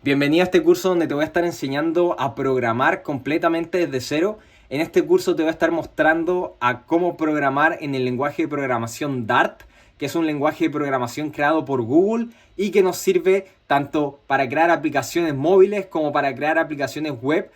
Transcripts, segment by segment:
Bienvenido a este curso donde te voy a estar enseñando a programar completamente desde cero. En este curso te voy a estar mostrando a cómo programar en el lenguaje de programación Dart, que es un lenguaje de programación creado por Google y que nos sirve tanto para crear aplicaciones móviles como para crear aplicaciones web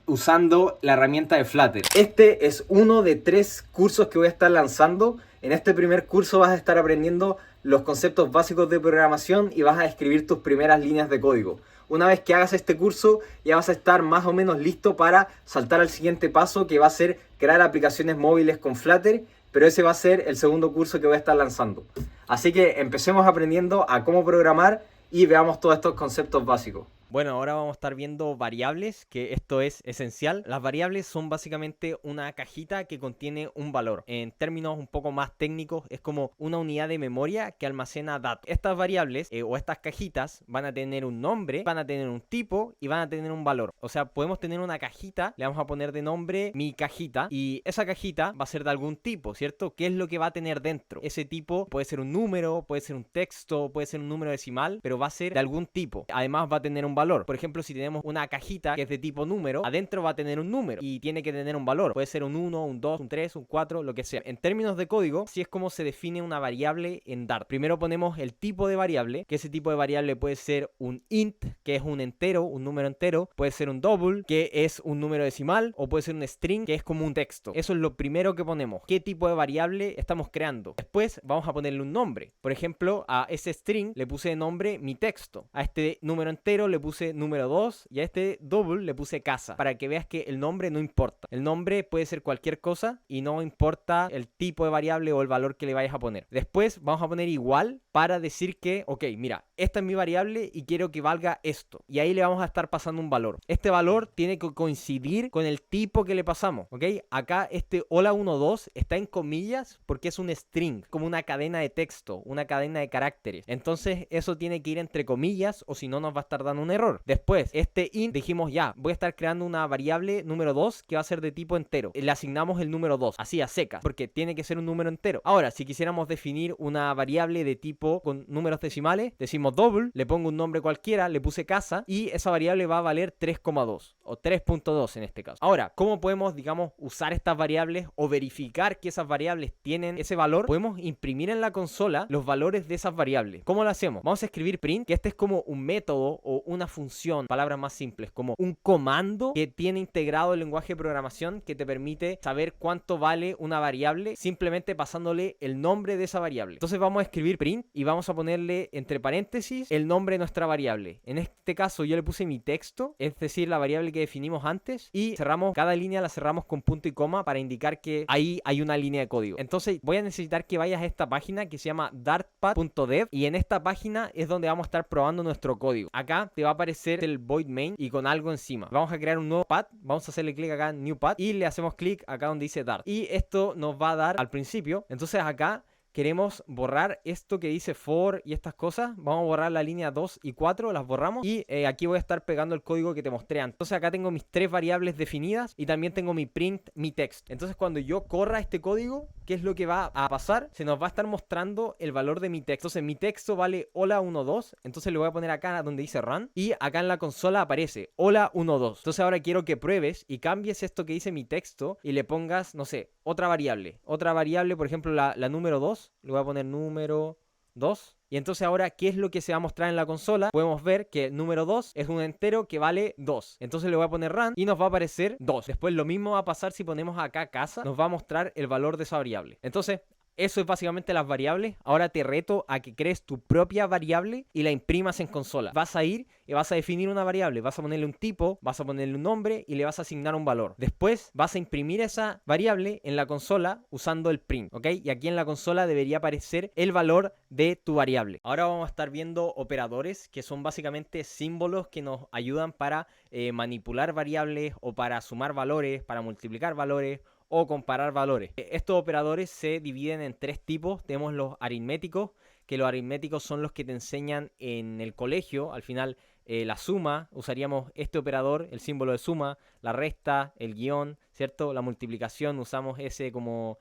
usando la herramienta de Flutter. Este es uno de 3 cursos que voy a estar lanzando. En este primer curso vas a estar aprendiendo los conceptos básicos de programación y vas a escribir tus primeras líneas de código. Una vez que hagas este curso ya vas a estar más o menos listo para saltar al siguiente paso, que va a ser crear aplicaciones móviles con Flutter, pero ese va a ser el segundo curso que voy a estar lanzando. Así que empecemos aprendiendo a cómo programar y veamos todos estos conceptos básicos. Bueno, ahora vamos a estar viendo variables, que esto es esencial. Las variables son básicamente una cajita que contiene un valor. En términos un poco más técnicos, es como una unidad de memoria que almacena datos. Estas variables o estas cajitas van a tener un nombre, van a tener un tipo y van a tener un valor. O sea, podemos tener una cajita, le vamos a poner de nombre mi cajita, y esa cajita va a ser de algún tipo, ¿cierto? ¿Qué es lo que va a tener dentro? Ese tipo puede ser un número, puede ser un texto, puede ser un número decimal, pero va a ser de algún tipo. Además va a tener un valor. Por ejemplo, si tenemos una cajita que es de tipo número, adentro va a tener un número y tiene que tener un valor. Puede ser un 1, un 2, un 3, un 4, lo que sea. En términos de código, así es como se define una variable en Dart. Primero ponemos el tipo de variable, que ese tipo de variable puede ser un int, que es un entero, un número entero. Puede ser un double, que es un número decimal. O puede ser un string, que es como un texto. Eso es lo primero que ponemos. ¿Qué tipo de variable estamos creando? Después vamos a ponerle un nombre. Por ejemplo, a ese string le puse de nombre mi texto. A este número entero le puse número 2 y a este double le puse casa, para que veas que el nombre no importa. El nombre puede ser cualquier cosa y no importa el tipo de variable o el valor que le vayas a poner. Después vamos a poner igual para decir que, ok, mira, esta es mi variable y quiero que valga esto. Y ahí le vamos a estar pasando un valor. Este valor tiene que coincidir con el tipo que le pasamos, ¿ok? Acá este hola12 está en comillas porque es un string, como una cadena de texto, una cadena de caracteres. Entonces eso tiene que ir entre comillas o si no nos va a estar dando un error. Después, este int, dijimos ya, voy a estar creando una variable número 2 que va a ser de tipo entero. Le asignamos el número 2, así a secas, porque tiene que ser un número entero. Ahora, si quisiéramos definir una variable de tipo con números decimales, decimos double, le pongo un nombre cualquiera, le puse casa y esa variable va a valer 3,2 o 3.2 en este caso. Ahora, ¿cómo podemos, digamos, usar estas variables o verificar que esas variables tienen ese valor? Podemos imprimir en la consola los valores de esas variables. ¿Cómo lo hacemos? Vamos a escribir print, que este es como un método o una función, palabras más simples, como un comando que tiene integrado el lenguaje de programación que te permite saber cuánto vale una variable simplemente pasándole el nombre de esa variable. Entonces vamos a escribir print y vamos a ponerle entre paréntesis el nombre de nuestra variable. En este caso yo le puse mi texto, es decir, la variable que definimos antes, y cerramos, cada línea la cerramos con punto y coma para indicar que ahí hay una línea de código. Entonces voy a necesitar que vayas a esta página que se llama dartpad.dev y en esta página es donde vamos a estar probando nuestro código. Acá te va a aparecer el void main y con algo encima. Vamos a crear un nuevo pad, vamos a hacerle clic acá en new pad y le hacemos clic acá donde dice Dart. Y esto nos va a dar al principio. Entonces acá queremos borrar esto que dice for y estas cosas. Vamos a borrar la línea 2 y 4, las borramos. Y aquí voy a estar pegando el código que te mostré antes. Entonces acá tengo mis 3 variables definidas y también tengo mi print, mi text. Entonces cuando yo corra este código, ¿qué es lo que va a pasar? Se nos va a estar mostrando el valor de mi texto. Entonces mi texto vale hola12. Entonces le voy a poner acá donde dice run. Y acá en la consola aparece hola12. Entonces ahora quiero que pruebes y cambies esto que dice mi texto y le pongas, no sé, otra variable. Otra variable, por ejemplo, la número 2. Le voy a poner número 2. Y entonces ahora, ¿qué es lo que se va a mostrar en la consola? Podemos ver que el número 2 es un entero que vale 2. Entonces le voy a poner run y nos va a aparecer 2. Después lo mismo va a pasar si ponemos acá casa. Nos va a mostrar el valor de esa variable. Entonces, eso es básicamente las variables. Ahora te reto a que crees tu propia variable y la imprimas en consola. Vas a ir y vas a definir una variable. Vas a ponerle un tipo, vas a ponerle un nombre y le vas a asignar un valor. Después vas a imprimir esa variable en la consola usando el print, ¿ok? Y aquí en la consola debería aparecer el valor de tu variable. Ahora vamos a estar viendo operadores, que son básicamente símbolos que nos ayudan para manipular variables o para sumar valores, para multiplicar valores o comparar valores. Estos operadores se dividen en 3 tipos. Tenemos los aritméticos, que los aritméticos son los que te enseñan en el colegio. Al final, la suma, usaríamos este operador, el símbolo de suma, la resta, el guión, ¿cierto? La multiplicación, usamos ese como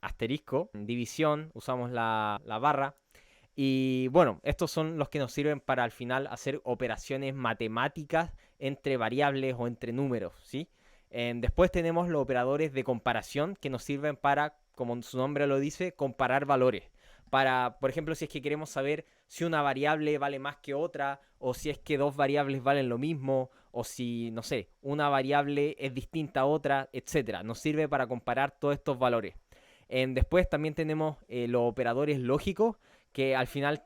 asterisco. División, usamos la barra. Y bueno, estos son los que nos sirven para al final hacer operaciones matemáticas entre variables o entre números, ¿sí? Después tenemos los operadores de comparación que nos sirven para, como su nombre lo dice, comparar valores. Para, por ejemplo, si es que queremos saber si una variable vale más que otra, o si es que dos variables valen lo mismo, o si, no sé, una variable es distinta a otra, etcétera. Nos sirve para comparar todos estos valores. Después también tenemos los operadores lógicos, que al final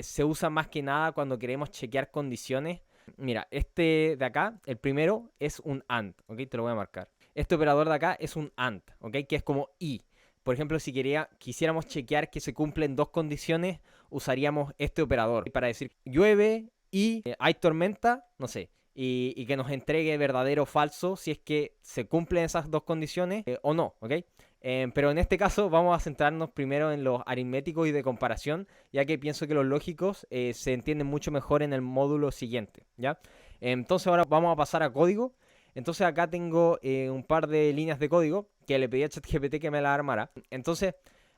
se usan más que nada cuando queremos chequear condiciones. Mira, este de acá, el primero, es un AND, ¿ok? Te lo voy a marcar. Este operador de acá es un AND, ¿ok? Que es como y. Por ejemplo, si quisiéramos chequear que se cumplen dos condiciones, usaríamos este operador para decir llueve y hay tormenta, no sé, y que nos entregue verdadero o falso si es que se cumplen esas dos condiciones o no, ¿ok? Pero en este caso vamos a centrarnos primero en los aritméticos y de comparación, ya que pienso que los lógicos se entienden mucho mejor en el módulo siguiente, ¿ya? Entonces ahora vamos a pasar a código. Entonces acá tengo un par de líneas de código que le pedí a ChatGPT que me la armara. Entonces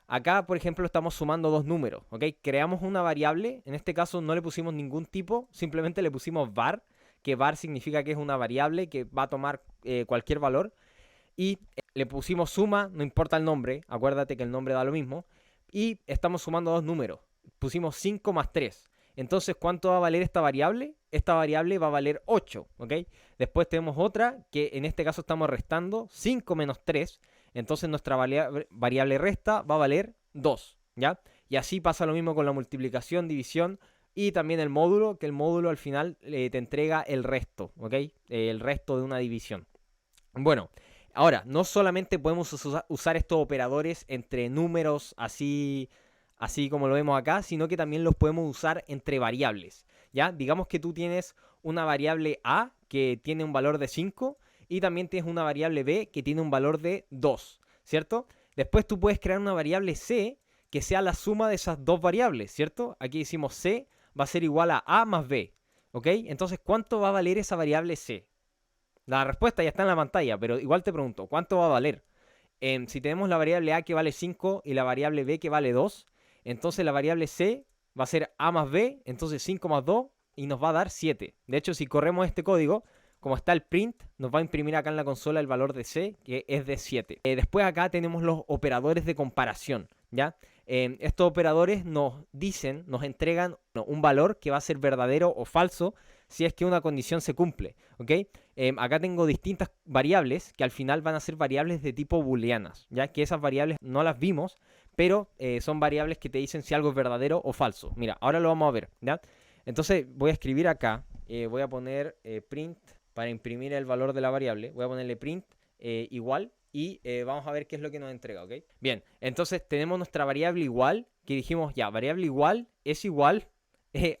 acá, por ejemplo, estamos sumando dos números, ¿ok? Creamos una variable, en este caso no le pusimos ningún tipo, simplemente le pusimos var, que var significa que es una variable que va a tomar cualquier valor. Y le pusimos suma, no importa el nombre, acuérdate que el nombre da lo mismo. Y estamos sumando dos números. Pusimos 5 más 3. Entonces, ¿cuánto va a valer esta variable? Esta variable va a valer 8, ¿ok? Después tenemos otra que en este caso estamos restando 5 menos 3. Entonces nuestra variable resta va a valer 2, ¿ya? Y así pasa lo mismo con la multiplicación, división y también el módulo, que el módulo al final te entrega el resto, ¿ok? El resto de una división. Bueno, ahora, no solamente podemos usar estos operadores entre números así como lo vemos acá, sino que también los podemos usar entre variables, ¿ya? Digamos que tú tienes una variable A que tiene un valor de 5 y también tienes una variable B que tiene un valor de 2, ¿cierto? Después tú puedes crear una variable C que sea la suma de esas dos variables, ¿cierto? Aquí decimos C va a ser igual a A más B, ¿ok? Entonces, ¿cuánto va a valer esa variable C? La respuesta ya está en la pantalla, pero igual te pregunto, ¿cuánto va a valer? Si tenemos la variable A que vale 5 y la variable B que vale 2, entonces la variable C va a ser A más B, entonces 5 más 2 y nos va a dar 7. De hecho, si corremos este código, como está el print, nos va a imprimir acá en la consola el valor de C, que es de 7. Después acá tenemos los operadores de comparación, ¿ya? Estos operadores nos entregan un valor que va a ser verdadero o falso si es que una condición se cumple, ¿ok? Acá tengo distintas variables que al final van a ser variables de tipo booleanas, ya que esas variables no las vimos, pero son variables que te dicen si algo es verdadero o falso. Mira, ahora lo vamos a ver, ¿ya? Entonces voy a escribir acá, voy a poner print para imprimir el valor de la variable, voy a ponerle print igual y vamos a ver qué es lo que nos entrega, ¿ok? Bien, entonces tenemos nuestra variable igual, que dijimos ya, variable igual es igual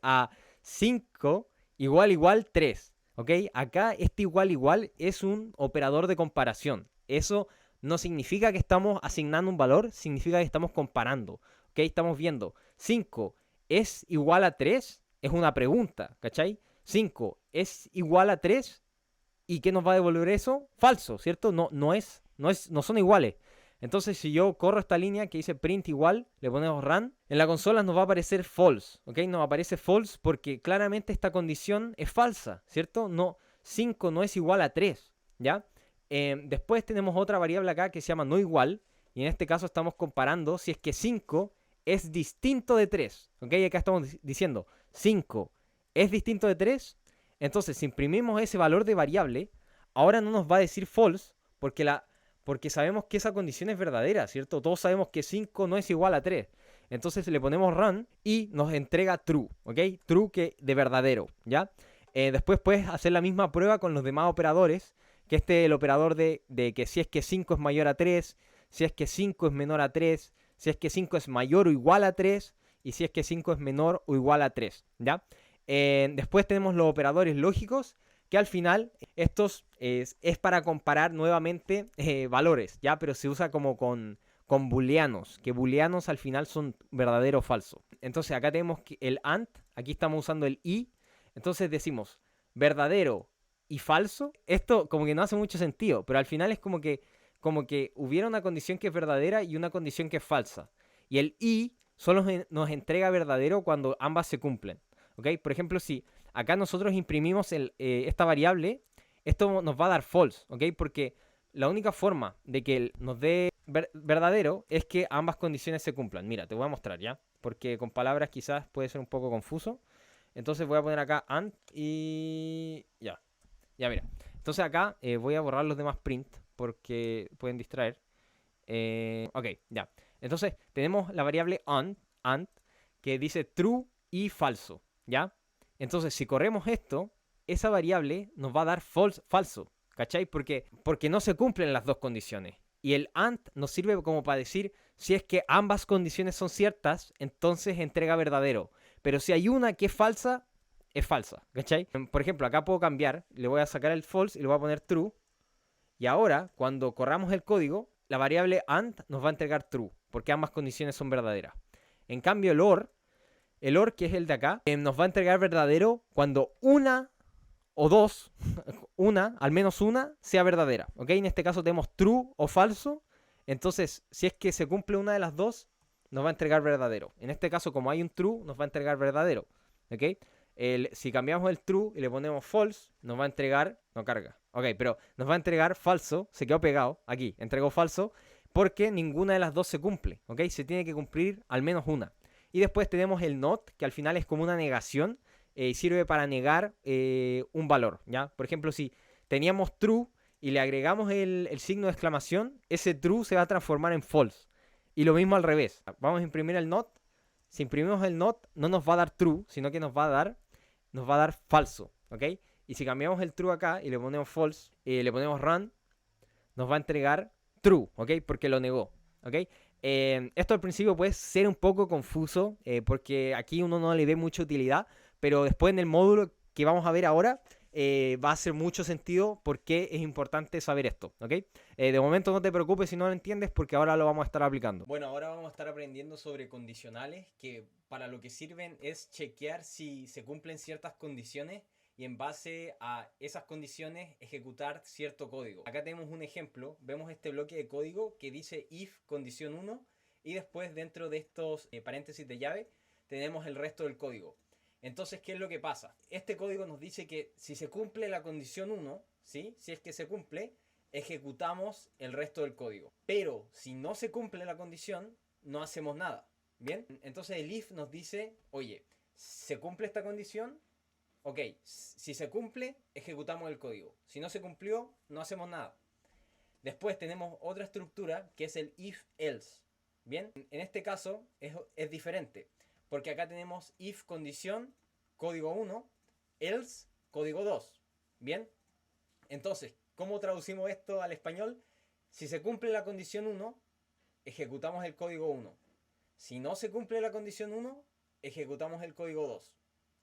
a 5 igual 3, ¿ok? Acá este igual es un operador de comparación. Eso no significa que estamos asignando un valor, significa que estamos comparando, ¿ok? Estamos viendo 5 es igual a 3, es una pregunta, ¿cachai? 5 es igual a 3, ¿y qué nos va a devolver eso? Falso, ¿cierto? No son iguales. Entonces, si yo corro esta línea que dice print igual, le ponemos run, en la consola nos va a aparecer false, ¿ok? Nos aparece false porque claramente esta condición es falsa, ¿cierto? No, 5 no es igual a 3, ¿ya? Después tenemos otra variable acá que se llama no igual, y en este caso estamos comparando si es que 5 es distinto de 3, ¿ok? Y acá estamos diciendo 5 es distinto de 3, entonces si imprimimos ese valor de variable, ahora no nos va a decir false porque sabemos que esa condición es verdadera, ¿cierto? Todos sabemos que 5 no es igual a 3. Entonces le ponemos run y nos entrega true, ¿ok? True que de verdadero, ¿ya? Después puedes hacer la misma prueba con los demás operadores, que este es el operador de que si es que 5 es mayor a 3, si es que 5 es menor a 3, si es que 5 es mayor o igual a 3, y si es que 5 es menor o igual a 3, ¿ya? Después tenemos los operadores lógicos, que al final estos es para comparar nuevamente valores, ¿ya? Pero se usa como con booleanos, que booleanos al final son verdadero o falso. Entonces acá tenemos el AND, aquí estamos usando el y, entonces decimos verdadero y falso. Esto como que no hace mucho sentido, pero al final es como que hubiera una condición que es verdadera y una condición que es falsa. Y el y solo nos entrega verdadero cuando ambas se cumplen. ¿Ok? Por ejemplo, si acá nosotros imprimimos esta variable, esto nos va a dar false. ¿Ok? Porque la única forma de que nos dé verdadero es que ambas condiciones se cumplan. Mira, te voy a mostrar ya, porque con palabras quizás puede ser un poco confuso. Entonces voy a poner acá and y ya. Ya, mira. Entonces acá voy a borrar los demás print porque pueden distraer. Ok, ya. Entonces tenemos la variable and que dice true y falso, ¿ya? Entonces si corremos esto, esa variable nos va a dar falso, ¿cachai? Porque no se cumplen las dos condiciones. Y el and nos sirve como para decir si es que ambas condiciones son ciertas, entonces entrega verdadero. Pero si hay una que es falsa, ¿cachai? Por ejemplo, acá puedo cambiar, le voy a sacar el false y le voy a poner true. Y ahora, cuando corramos el código, la variable and nos va a entregar true, porque ambas condiciones son verdaderas. En cambio, el or que es el de acá, nos va a entregar verdadero cuando una o dos, al menos una, sea verdadera. ¿Ok? En este caso tenemos true o falso. Entonces, si es que se cumple una de las dos, nos va a entregar verdadero. En este caso, como hay un true, nos va a entregar verdadero. ¿Ok? Si cambiamos el true y le ponemos false, nos va a entregar... No carga. Ok, pero nos va a entregar falso. Se quedó pegado. Aquí, entregó falso. Porque ninguna de las dos se cumple. ¿Ok? Se tiene que cumplir al menos una. Y después tenemos el not, que al final es como una negación. Y sirve para negar un valor, ¿ya? Por ejemplo, si teníamos true y le agregamos el signo de exclamación, ese true se va a transformar en false. Y lo mismo al revés. Vamos a imprimir el not. Si imprimimos el not, no nos va a dar true, sino que nos va a dar falso, ¿ok? Y si cambiamos el true acá y le ponemos false, le ponemos run, nos va a entregar true, ¿ok? Porque lo negó, ¿ok? Esto al principio puede ser un poco confuso, porque aquí uno no le ve mucha utilidad, pero después en el módulo que vamos a ver ahora, va a hacer mucho sentido porque es importante saber esto, ¿ok? De momento no te preocupes si no lo entiendes porque ahora lo vamos a estar aplicando. Bueno, ahora vamos a estar aprendiendo sobre condicionales que para lo que sirven es chequear si se cumplen ciertas condiciones y en base a esas condiciones ejecutar cierto código. Acá tenemos un ejemplo, vemos este bloque de código que dice if condición 1 y después dentro de estos paréntesis de llave tenemos el resto del código. Entonces, ¿qué es lo que pasa? Este código nos dice que si se cumple la condición 1, ¿sí? Si es que se cumple, ejecutamos el resto del código. Pero si no se cumple la condición, no hacemos nada. ¿Bien? Entonces el if nos dice, oye, ¿se cumple esta condición? Ok, si se cumple, ejecutamos el código. Si no se cumplió, no hacemos nada. Después tenemos otra estructura que es el if-else. ¿Bien? En este caso es diferente. Porque acá tenemos if condición, código 1, else, código 2. ¿Bien? Entonces, ¿cómo traducimos esto al español? Si se cumple la condición 1, ejecutamos el código 1. Si no se cumple la condición 1, ejecutamos el código 2.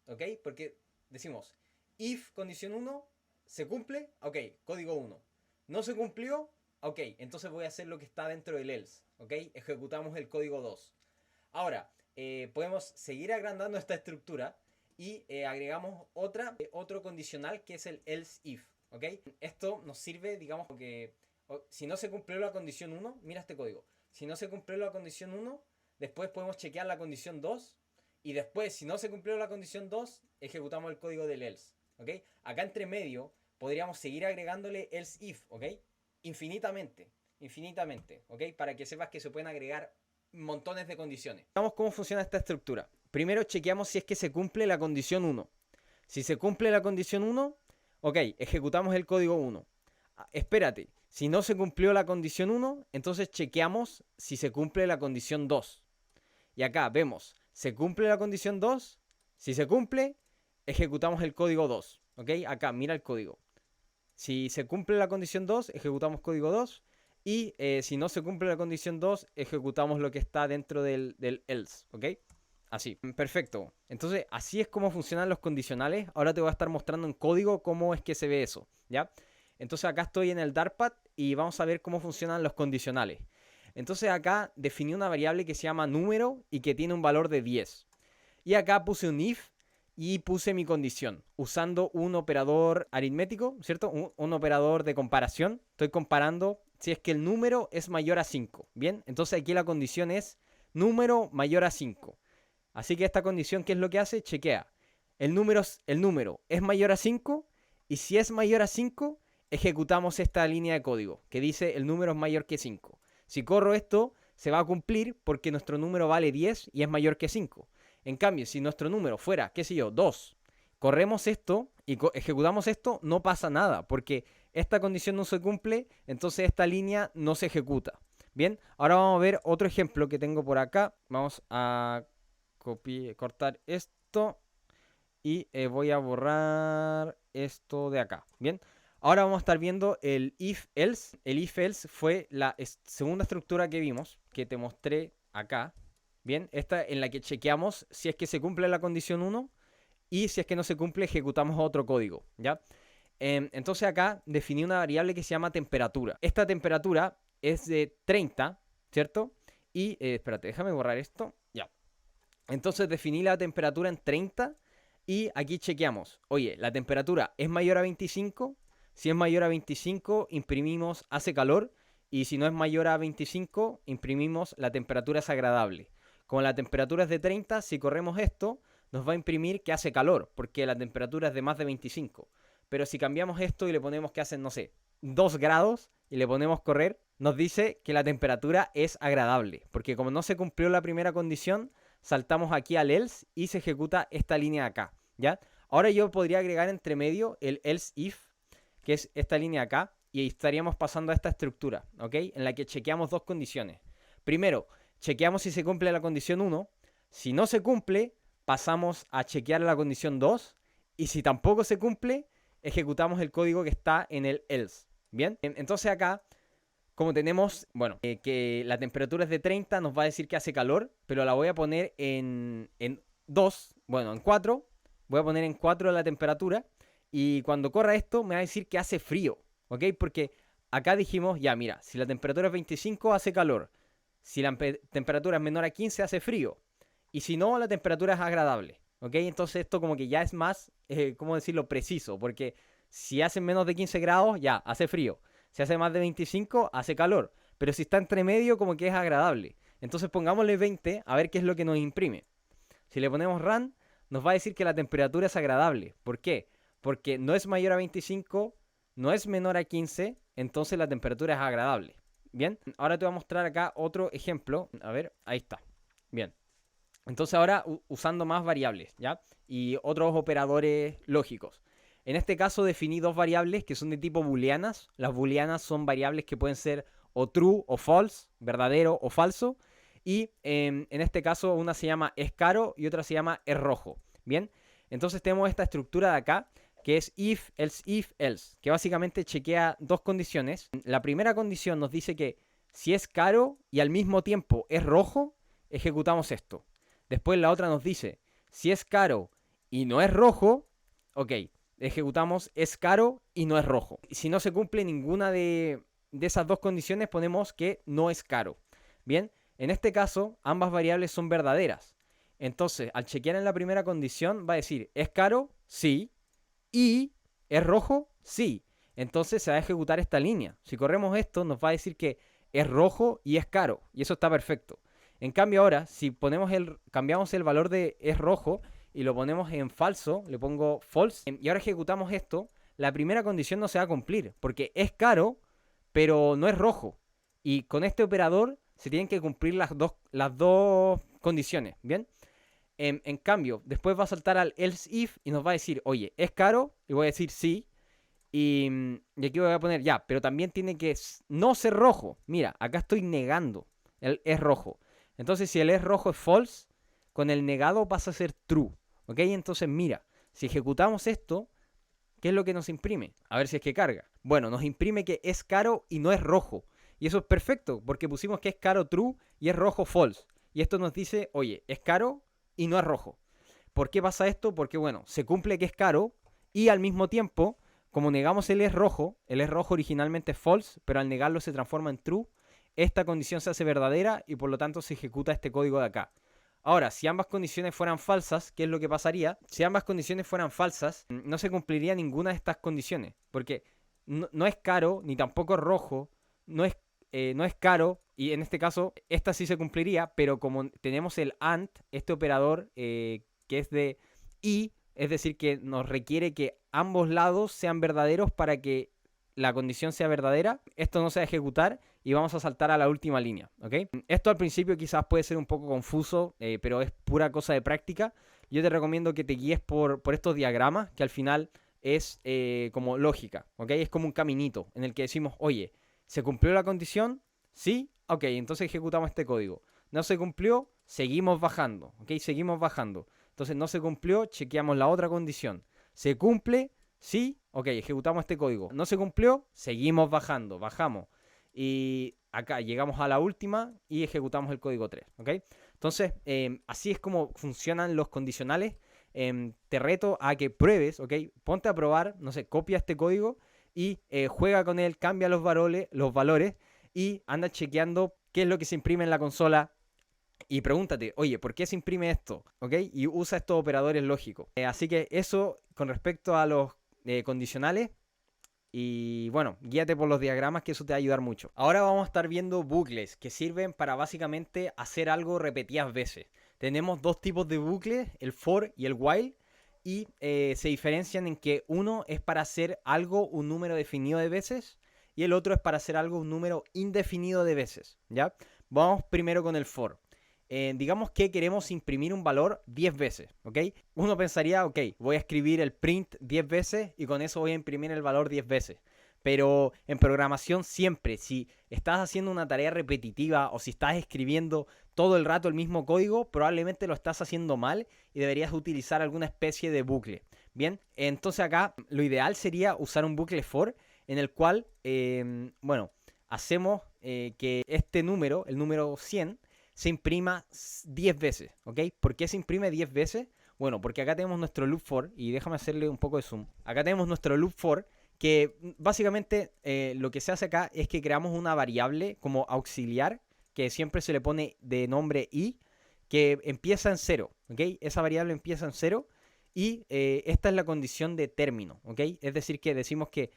¿Ok? Porque decimos, if condición 1, ¿se cumple? Ok, código 1. ¿No se cumplió? Ok, entonces voy a hacer lo que está dentro del else. ¿Ok? Ejecutamos el código 2. Ahora, podemos seguir agrandando esta estructura y agregamos otro condicional que es el else if, ¿ok? Esto nos sirve, digamos, porque si no se cumplió la condición 1, mira este código. Si no se cumplió la condición 1, después podemos chequear la condición 2 y después, si no se cumplió la condición 2, ejecutamos el código del else, ¿ok? Acá entre medio podríamos seguir agregándole else if, ¿ok? Infinitamente, ¿ok? Para que sepas que se pueden agregar montones de condiciones. Veamos cómo funciona esta estructura. Primero chequeamos si es que se cumple la condición 1. Si se cumple la condición 1, ok, ejecutamos el código 1. Espérate, si no se cumplió la condición 1, entonces chequeamos si se cumple la condición 2. Y acá vemos, ¿se cumple la condición 2? Si se cumple, ejecutamos el código 2. Ok, acá mira el código. Si se cumple la condición 2, ejecutamos código 2. Y si no se cumple la condición 2, ejecutamos lo que está dentro del else, ¿ok? Así, perfecto. Entonces, así es como funcionan los condicionales. Ahora te voy a estar mostrando en código cómo es que se ve eso, ¿ya? Entonces acá estoy en el Dartpad y vamos a ver cómo funcionan los condicionales. Entonces acá definí una variable que se llama número y que tiene un valor de 10. Y acá puse un if y puse mi condición, usando un operador aritmético, ¿cierto? Un operador de comparación. Estoy comparando si es que el número es mayor a 5, ¿bien? Entonces aquí la condición es número mayor a 5. Así que esta condición, ¿qué es lo que hace? Chequea. El número es mayor a 5 y si es mayor a 5, ejecutamos esta línea de código que dice el número es mayor que 5. Si corro esto, se va a cumplir porque nuestro número vale 10 y es mayor que 5. En cambio, si nuestro número fuera, qué sé yo, 2, corremos esto y ejecutamos esto, no pasa nada porque esta condición no se cumple, entonces esta línea no se ejecuta. Bien, ahora vamos a ver otro ejemplo que tengo por acá. Vamos a cortar esto y voy a borrar esto de acá. Bien, ahora vamos a estar viendo el if-else. El if-else fue la segunda estructura que vimos, que te mostré acá. Bien, esta en la que chequeamos si es que se cumple la condición 1 y si es que no se cumple ejecutamos otro código, ¿ya? Entonces acá definí una variable que se llama temperatura. Esta temperatura es de 30, ¿cierto? Y espérate, déjame borrar esto. Ya. Entonces definí la temperatura en 30 y aquí chequeamos. Oye, la temperatura es mayor a 25. Si es mayor a 25, imprimimos hace calor. Y si no es mayor a 25, imprimimos la temperatura es agradable. Como la temperatura es de 30, si corremos esto, nos va a imprimir que hace calor, porque la temperatura es de más de 25. Pero si cambiamos esto y le ponemos que hacen, no sé, 2 grados y le ponemos correr, nos dice que la temperatura es agradable. Porque como no se cumplió la primera condición, saltamos aquí al else y se ejecuta esta línea acá, ¿ya? Ahora yo podría agregar entre medio el else if, que es esta línea acá, y ahí estaríamos pasando a esta estructura, ¿ok? En la que chequeamos dos condiciones. Primero, chequeamos si se cumple la condición 1. Si no se cumple, pasamos a chequear la condición 2. Y si tampoco se cumple, ejecutamos el código que está en el else. Bien, entonces acá, como tenemos, bueno, que la temperatura es de 30, nos va a decir que hace calor, pero la voy a poner en 2, bueno, en 4. Voy a poner en 4 la temperatura y cuando corra esto me va a decir que hace frío, ¿ok? Porque acá dijimos, ya mira, si la temperatura es 25 hace calor, si la temperatura es menor a 15 hace frío y si no, la temperatura es agradable, ¿ok? Entonces esto como que ya es más, ¿cómo decirlo? Preciso, porque si hace menos de 15 grados, ya, hace frío. Si hace más de 25, hace calor. Pero si está entre medio, como que es agradable. Entonces pongámosle 20 a ver qué es lo que nos imprime. Si le ponemos run, nos va a decir que la temperatura es agradable. ¿Por qué? Porque no es mayor a 25, no es menor a 15, entonces la temperatura es agradable. Bien, ahora te voy a mostrar acá otro ejemplo. A ver, ahí está. Bien. Entonces ahora usando más variables, ¿ya? Y otros operadores lógicos. En este caso definí dos variables que son de tipo booleanas. Las booleanas son variables que pueden ser o true o false, verdadero o falso. Y en este caso una se llama es caro y otra se llama es rojo. Bien, entonces tenemos esta estructura de acá que es if, else, que básicamente chequea dos condiciones. La primera condición nos dice que si es caro y al mismo tiempo es rojo, ejecutamos esto. Después la otra nos dice, si es caro y no es rojo, ok, ejecutamos es caro y no es rojo. Si no se cumple ninguna de esas dos condiciones, ponemos que no es caro. Bien, en este caso, ambas variables son verdaderas. Entonces, al chequear en la primera condición, va a decir, ¿es caro? Sí. ¿Y es rojo? Sí. Entonces se va a ejecutar esta línea. Si corremos esto, nos va a decir que es rojo y es caro. Y eso está perfecto. En cambio ahora, si cambiamos el valor de es rojo y lo ponemos en falso, le pongo false, y ahora ejecutamos esto, la primera condición no se va a cumplir, porque es caro, pero no es rojo. Y con este operador se tienen que cumplir las dos condiciones, ¿bien? En cambio, después va a saltar al else if y nos va a decir, oye, ¿es caro? Y voy a decir sí. Y aquí voy a poner ya, pero también tiene que no ser rojo. Mira, acá estoy negando el es rojo. Entonces, si el es rojo es false, con el negado pasa a ser true. ¿Ok? Entonces, mira, si ejecutamos esto, ¿qué es lo que nos imprime? A ver si es que carga. Bueno, nos imprime que es caro y no es rojo. Y eso es perfecto, porque pusimos que es caro true y es rojo false. Y esto nos dice, oye, es caro y no es rojo. ¿Por qué pasa esto? Porque, bueno, se cumple que es caro y al mismo tiempo, como negamos el es rojo originalmente es false, pero al negarlo se transforma en true. Esta condición se hace verdadera y por lo tanto se ejecuta este código de acá. Ahora, si ambas condiciones fueran falsas, ¿qué es lo que pasaría? Si ambas condiciones fueran falsas, no se cumpliría ninguna de estas condiciones. Porque no es caro, ni tampoco es rojo, no es no es caro y en este caso esta sí se cumpliría, pero como tenemos el AND, este operador que es de y, es decir, que nos requiere que ambos lados sean verdaderos para que la condición sea verdadera, esto no se va a ejecutar y vamos a saltar a la última línea, ¿ok? Esto al principio quizás puede ser un poco confuso, pero es pura cosa de práctica. Yo te recomiendo que te guíes por estos diagramas, que al final es como lógica, ¿ok? Es como un caminito en el que decimos, oye, ¿se cumplió la condición? Sí, ok, entonces ejecutamos este código. No se cumplió, seguimos bajando, ¿ok? Seguimos bajando. Entonces no se cumplió, chequeamos la otra condición. ¿Se cumple? Sí, ok, ejecutamos este código. No se cumplió, seguimos bajando, bajamos. Y acá llegamos a la última y ejecutamos el código 3, ¿ok? Entonces, así es como funcionan los condicionales. Te reto a que pruebes, ¿ok? Ponte a probar, no sé, copia este código y juega con él, cambia los valores y anda chequeando qué es lo que se imprime en la consola y pregúntate, oye, ¿por qué se imprime esto? ¿Ok? Y usa estos operadores lógicos. Así que eso con respecto a los condicionales. Y bueno, guíate por los diagramas que eso te va a ayudar mucho. Ahora vamos a estar viendo bucles que sirven para básicamente hacer algo repetidas veces. Tenemos dos tipos de bucles, el for y el while. Y se diferencian en que uno es para hacer algo un número definido de veces y el otro es para hacer algo un número indefinido de veces, ¿ya? Vamos primero con el for. Digamos que queremos imprimir un valor 10 veces, ¿ok? Uno pensaría, ok, voy a escribir el print 10 veces y con eso voy a imprimir el valor 10 veces. Pero en programación siempre, si estás haciendo una tarea repetitiva o si estás escribiendo todo el rato el mismo código, probablemente lo estás haciendo mal y deberías utilizar alguna especie de bucle. Bien, entonces acá lo ideal sería usar un bucle for en el cual, bueno, hacemos que este número, el número 100, se imprima 10 veces, ¿ok? ¿Por qué se imprime 10 veces? Bueno, porque acá tenemos nuestro loop for, y déjame hacerle un poco de zoom. Acá tenemos nuestro loop for, que básicamente lo que se hace acá es que creamos una variable como auxiliar, que siempre se le pone de nombre i, que empieza en 0, ¿ok? Esa variable empieza en 0, y esta es la condición de término, ¿ok? Es decir, que decimos que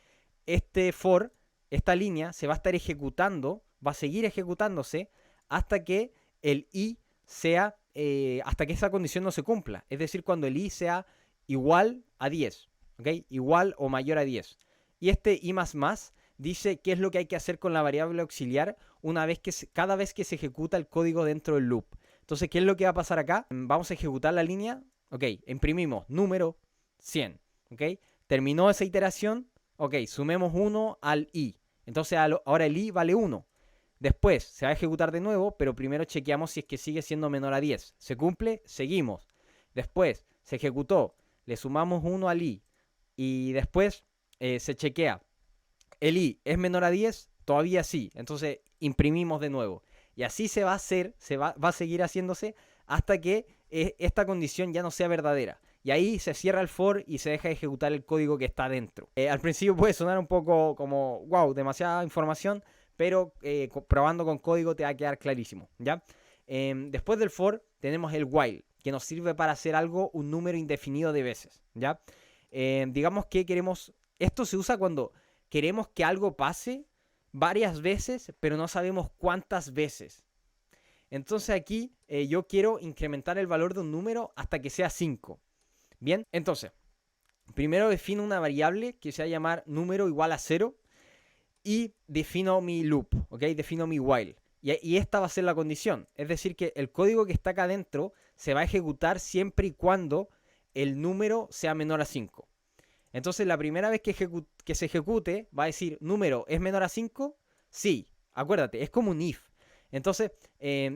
este for, esta línea, se va a estar ejecutando, va a seguir ejecutándose hasta que el i sea, hasta que esa condición no se cumpla. Es decir, cuando el i sea igual a 10, ¿ok? Igual o mayor a 10. Y este i++ dice qué es lo que hay que hacer con la variable auxiliar cada vez que se ejecuta el código dentro del loop. Entonces, ¿qué es lo que va a pasar acá? Vamos a ejecutar la línea, ok, imprimimos número 100, ok, terminó esa iteración, ok, sumemos 1 al i. Entonces, ahora el i vale 1. Después se va a ejecutar de nuevo, pero primero chequeamos si es que sigue siendo menor a 10. ¿Se cumple? Seguimos. Después se ejecutó, le sumamos 1 al i y después se chequea. ¿El i es menor a 10? Todavía sí. Entonces imprimimos de nuevo. Y así se va a hacer, va a seguir haciéndose hasta que esta condición ya no sea verdadera. Y ahí se cierra el for y se deja de ejecutar el código que está dentro. Al principio puede sonar un poco como, wow, demasiada información, pero probando con código te va a quedar clarísimo, ¿ya? Después del for tenemos el while, que nos sirve para hacer algo un número indefinido de veces, ¿ya? Digamos que esto se usa cuando queremos que algo pase varias veces, pero no sabemos cuántas veces. Entonces aquí yo quiero incrementar el valor de un número hasta que sea 5. Bien, entonces, primero defino una variable que se va a llamar número igual a 0. Y defino mi loop, ¿ok? Defino mi while. Y esta va a ser la condición. Es decir, que el código que está acá adentro se va a ejecutar siempre y cuando el número sea menor a 5. Entonces, la primera vez que se ejecute, va a decir, ¿número es menor a 5? Sí. Acuérdate, es como un if. Entonces,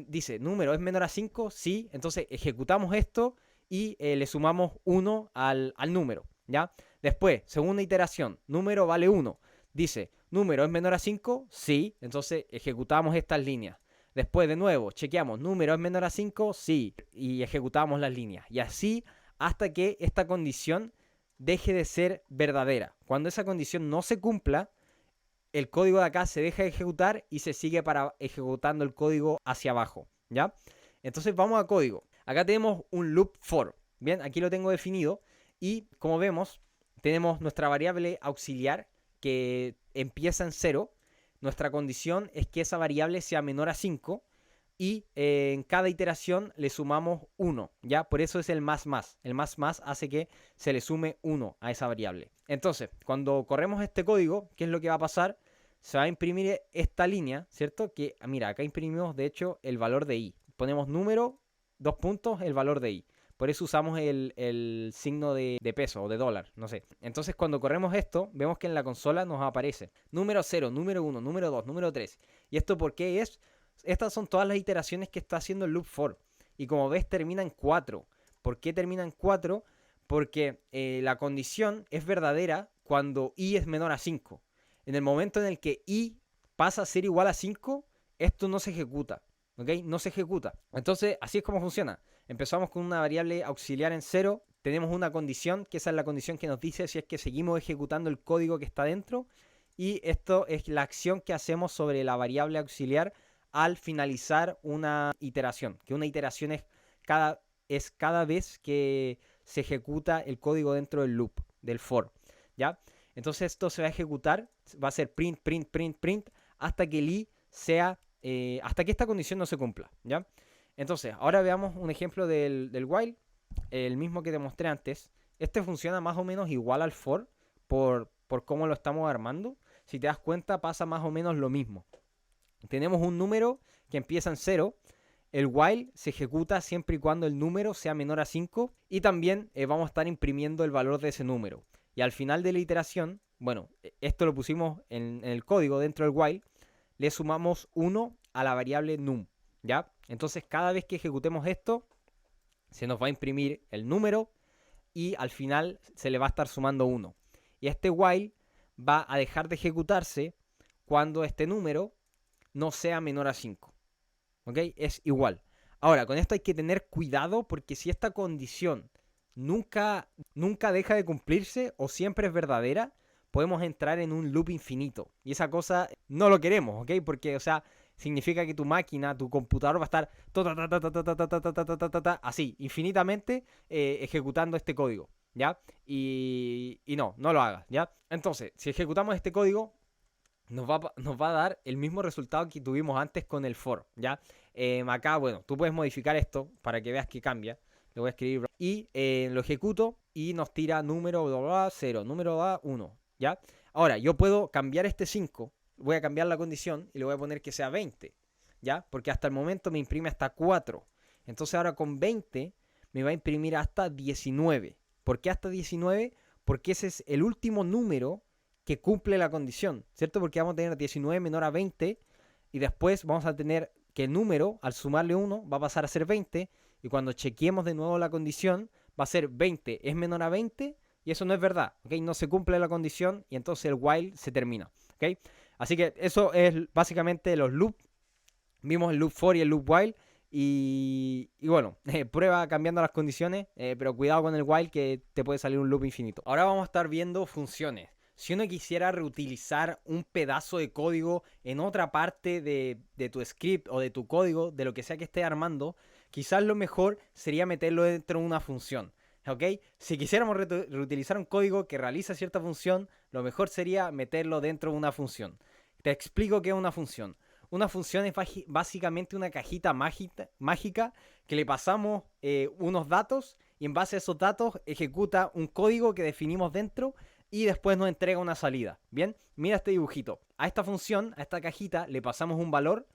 dice, ¿número es menor a 5? Sí. Entonces, ejecutamos esto y le sumamos 1 al número, ¿ya? Después, segunda iteración, número vale 1. Dice, ¿número es menor a 5? Sí. Entonces ejecutamos estas líneas. Después de nuevo, chequeamos, ¿número es menor a 5? Sí. Y ejecutamos las líneas. Y así hasta que esta condición deje de ser verdadera. Cuando esa condición no se cumpla, el código de acá se deja de ejecutar y se sigue ejecutando el código hacia abajo, ¿ya? Entonces vamos a código. Acá tenemos un loop for. Bien, aquí lo tengo definido. Y como vemos, tenemos nuestra variable auxiliar que empieza en 0. nuestra condición es que esa variable sea menor a 5 y en cada iteración le sumamos 1, ¿ya? Por eso es el más más. El más más hace que se le sume 1 a esa variable. Entonces, cuando corremos este código, ¿qué es lo que va a pasar? Se va a imprimir esta línea, ¿cierto? Que, mira, acá imprimimos, de hecho, el valor de i. Ponemos número, 2 puntos, el valor de i. Por eso usamos el signo de peso o de dólar, no sé. Entonces, cuando corremos esto, vemos que en la consola nos aparece número 0, número 1, número 2, número 3. ¿Y esto por qué es? Estas son todas las iteraciones que está haciendo el loop for. Y como ves, termina en 4. ¿Por qué termina en 4? Porque la condición es verdadera cuando i es menor a 5. En el momento en el que i pasa a ser igual a 5, esto no se ejecuta. ¿Ok? No se ejecuta. Entonces, así es como funciona. Empezamos con una variable auxiliar en 0. Tenemos una condición, que esa es la condición que nos dice si es que seguimos ejecutando el código que está dentro. Y esto es la acción que hacemos sobre la variable auxiliar al finalizar una iteración, que una iteración es cada vez que se ejecuta el código dentro del loop, del for, ¿ya? Entonces esto se va a ejecutar, va a ser print, print, print, print, hasta que el i sea, hasta que esta condición no se cumpla, ¿ya? Entonces, ahora veamos un ejemplo del while, el mismo que te mostré antes. Este funciona más o menos igual al for, por cómo lo estamos armando. Si te das cuenta, pasa más o menos lo mismo. Tenemos un número que empieza en 0. El while se ejecuta siempre y cuando el número sea menor a 5. Y también vamos a estar imprimiendo el valor de ese número. Y al final de la iteración, bueno, esto lo pusimos en el código dentro del while, le sumamos 1 a la variable num, ¿ya? Entonces cada vez que ejecutemos esto, se nos va a imprimir el número y al final se le va a estar sumando 1. Y este while va a dejar de ejecutarse cuando este número no sea menor a 5. ¿Ok? Es igual. Ahora, con esto hay que tener cuidado porque si esta condición nunca deja de cumplirse o siempre es verdadera, podemos entrar en un loop infinito. Y esa cosa no lo queremos, ¿ok? Porque, o sea, significa que tu máquina, tu computador va a estar así, infinitamente ejecutando este código, ¿ya? Y no lo hagas, ¿ya? Entonces, si ejecutamos este código, nos va a dar el mismo resultado que tuvimos antes con el for, ¿ya? Acá, bueno, tú puedes modificar esto para que veas que cambia. Le voy a escribir y lo ejecuto y nos tira número bla, bla, 0, número bla, 1, ¿ya? Ahora, yo puedo cambiar este 5, voy a cambiar la condición y le voy a poner que sea 20, ¿ya? Porque hasta el momento me imprime hasta 4. Entonces ahora con 20 me va a imprimir hasta 19. ¿Por qué hasta 19? Porque ese es el último número que cumple la condición, ¿cierto? Porque vamos a tener 19 menor a 20 y después vamos a tener que el número, al sumarle 1, va a pasar a ser 20 y cuando chequeemos de nuevo la condición, va a ser 20 es menor a 20 y eso no es verdad, ¿ok? No se cumple la condición y entonces el while se termina, ¿ok? Así que eso es básicamente los loops. Vimos el loop for y el loop while. Y bueno, prueba cambiando las condiciones, pero cuidado con el while que te puede salir un loop infinito. Ahora vamos a estar viendo funciones. Si uno quisiera reutilizar un pedazo de código en otra parte de tu script o de tu código, de lo que sea que esté armando, quizás lo mejor sería meterlo dentro de una función. ¿Ok? Si quisiéramos reutilizar un código que realiza cierta función, lo mejor sería meterlo dentro de una función. Te explico qué es una función. Una función es básicamente una cajita mágica que le pasamos unos datos y en base a esos datos ejecuta un código que definimos dentro y después nos entrega una salida. Bien, mira este dibujito. A esta función, a esta cajita, le pasamos un valor.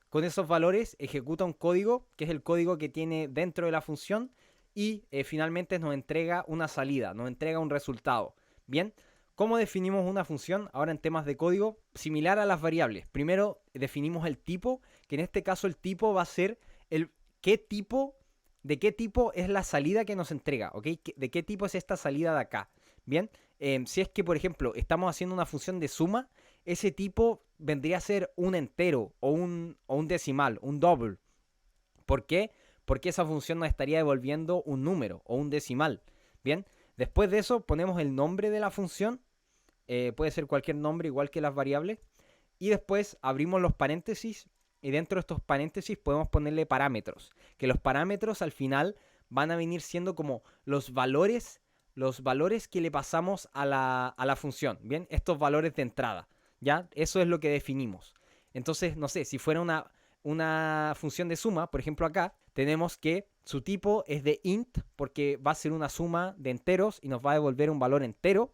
Con esos valores ejecuta un código, que es el código que tiene dentro de la función. Y finalmente nos entrega una salida, nos entrega un resultado. Bien, ¿cómo definimos una función? Ahora en temas de código, similar a las variables. Primero definimos el tipo, que en este caso el tipo va a ser de qué tipo es la salida que nos entrega, ¿ok? De qué tipo es esta salida de acá. Bien, si es que, por ejemplo, estamos haciendo una función de suma, ese tipo vendría a ser un entero o un decimal, un double. ¿Por qué? Porque esa función nos estaría devolviendo un número o un decimal. Bien, después de eso ponemos el nombre de la función. Puede ser cualquier nombre, igual que las variables. Y después abrimos los paréntesis y dentro de estos paréntesis podemos ponerle parámetros. Que los parámetros al final van a venir siendo como los valores que le pasamos a la función, ¿bien? Estos valores de entrada, ¿ya? Eso es lo que definimos. Entonces, no sé, si fuera una función de suma, por ejemplo acá, tenemos que su tipo es de int, porque va a ser una suma de enteros y nos va a devolver un valor entero,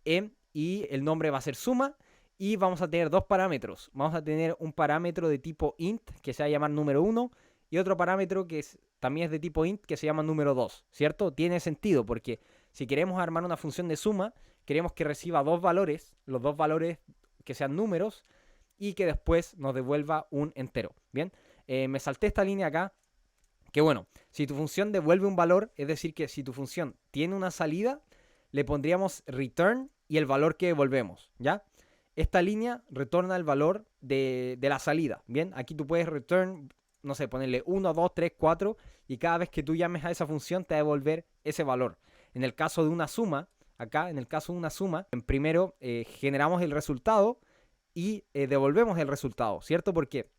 y el nombre va a ser suma, y vamos a tener dos parámetros. Vamos a tener un parámetro de tipo int, que se va a llamar número 1, y otro parámetro que también es de tipo int, que se llama número 2, ¿cierto? Tiene sentido, porque si queremos armar una función de suma, queremos que reciba dos valores, los dos valores que sean números, y que después nos devuelva un entero. Bien, me salté esta línea acá, que bueno, si tu función devuelve un valor, es decir, que si tu función tiene una salida, le pondríamos return y el valor que devolvemos, ¿ya? Esta línea retorna el valor de la salida, ¿bien? Aquí tú puedes return, no sé, ponerle 1, 2, 3, 4, y cada vez que tú llames a esa función te va a devolver ese valor. En el caso de una suma, acá, en el caso de una suma, primero generamos el resultado y devolvemos el resultado, ¿cierto? Porque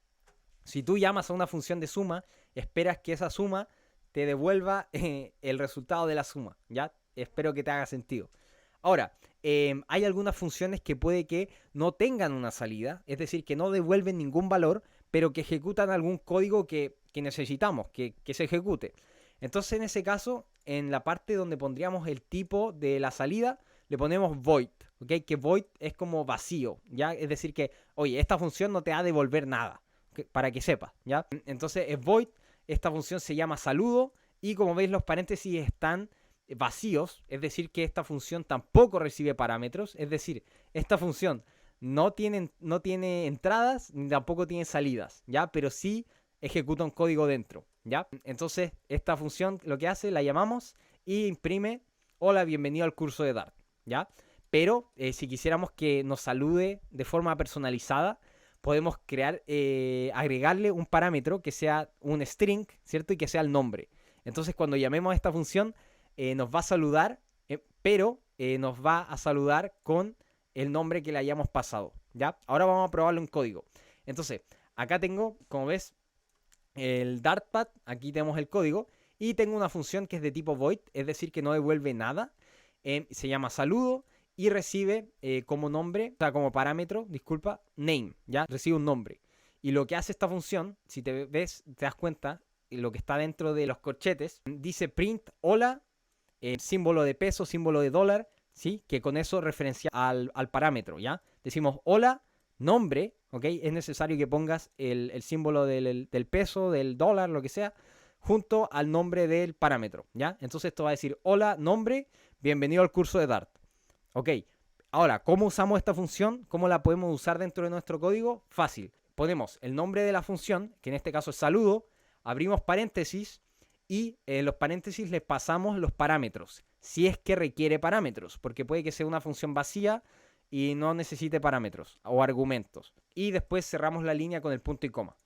si tú llamas a una función de suma, esperas que esa suma te devuelva el resultado de la suma, ¿ya? Espero que te haga sentido. Ahora, hay algunas funciones que puede que no tengan una salida, es decir, que no devuelven ningún valor, pero que ejecutan algún código que necesitamos que se ejecute. Entonces, en ese caso, en la parte donde pondríamos el tipo de la salida, le ponemos void, ¿ok? Que void es como vacío, ¿ya? Es decir que, oye, esta función no te va a devolver nada, ¿okay? Para que sepas, ¿ya? Entonces es void, esta función se llama saludo, y como veis los paréntesis están vacíos, es decir que esta función tampoco recibe parámetros, es decir, esta función no tiene entradas ni tampoco tiene salidas, ¿ya? Pero sí ejecuta un código dentro, ¿ya? Entonces esta función lo que hace, la llamamos y imprime hola, bienvenido al curso de Dart, ¿ya? Pero si quisiéramos que nos salude de forma personalizada, podemos agregarle un parámetro que sea un string, ¿cierto? Y que sea el nombre. Entonces cuando llamemos a esta función, nos va a saludar, pero nos va a saludar con el nombre que le hayamos pasado, ¿ya? Ahora vamos a probarlo en código. Entonces, acá tengo, como ves, el Dartpad, aquí tenemos el código, y tengo una función que es de tipo void, es decir, que no devuelve nada, se llama saludo, y recibe como nombre, o sea, como parámetro, disculpa, name, ¿ya? Recibe un nombre. Y lo que hace esta función, si te das cuenta, lo que está dentro de los corchetes, dice print hola, símbolo de peso, símbolo de dólar, ¿sí? Que con eso referencia al parámetro, ¿ya? Decimos hola, nombre, ¿ok? Es necesario que pongas el símbolo del peso, del dólar, lo que sea, junto al nombre del parámetro, ¿ya? Entonces esto va a decir hola, nombre, bienvenido al curso de Dart. Ok, ahora, ¿cómo usamos esta función? ¿Cómo la podemos usar dentro de nuestro código? Fácil. Ponemos el nombre de la función, que en este caso es saludo, abrimos paréntesis y en los paréntesis les pasamos los parámetros, si es que requiere parámetros, porque puede que sea una función vacía y no necesite parámetros o argumentos. Y después cerramos la línea con el punto y coma.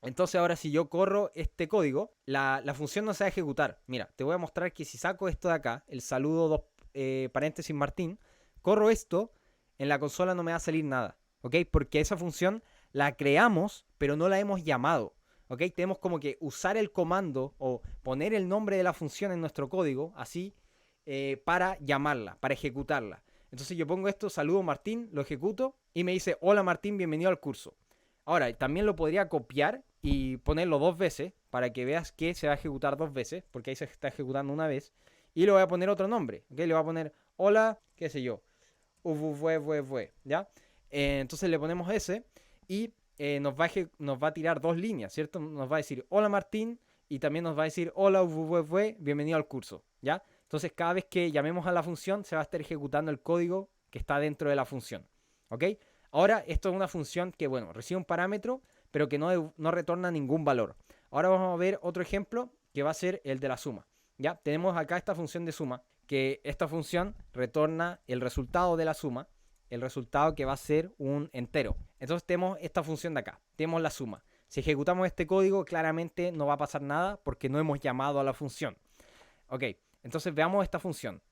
Entonces ahora si yo corro este código, la función no se va a ejecutar. Mira, te voy a mostrar que si saco esto de acá, el saludo 2 paréntesis Martín, corro esto, en la consola no me va a salir nada, ¿ok? Porque esa función la creamos, pero no la hemos llamado, ¿ok? Tenemos como que usar el comando o poner el nombre de la función en nuestro código, así, para llamarla, para ejecutarla. Entonces yo pongo esto, saludo Martín, lo ejecuto y me dice, hola Martín, bienvenido al curso. Ahora, también lo podría copiar y ponerlo 2 veces, para que veas que se va a ejecutar 2 veces, porque ahí se está ejecutando una vez. Y le voy a poner otro nombre, ¿ok? Le voy a poner hola, qué sé yo, ¿ya? Entonces le ponemos ese y nos va a tirar 2 líneas, ¿cierto? Nos va a decir hola Martín y también nos va a decir hola, bienvenido al curso, ¿ya? Entonces cada vez que llamemos a la función se va a estar ejecutando el código que está dentro de la función, ¿ok? Ahora esto es una función que, bueno, recibe un parámetro, pero que no retorna ningún valor. Ahora vamos a ver otro ejemplo que va a ser el de la suma. Ya, tenemos acá esta función de suma, que esta función retorna el resultado de la suma, el resultado que va a ser un entero. Entonces tenemos esta función de acá, tenemos la suma. Si ejecutamos este código, claramente no va a pasar nada porque no hemos llamado a la función. Ok, entonces veamos esta función.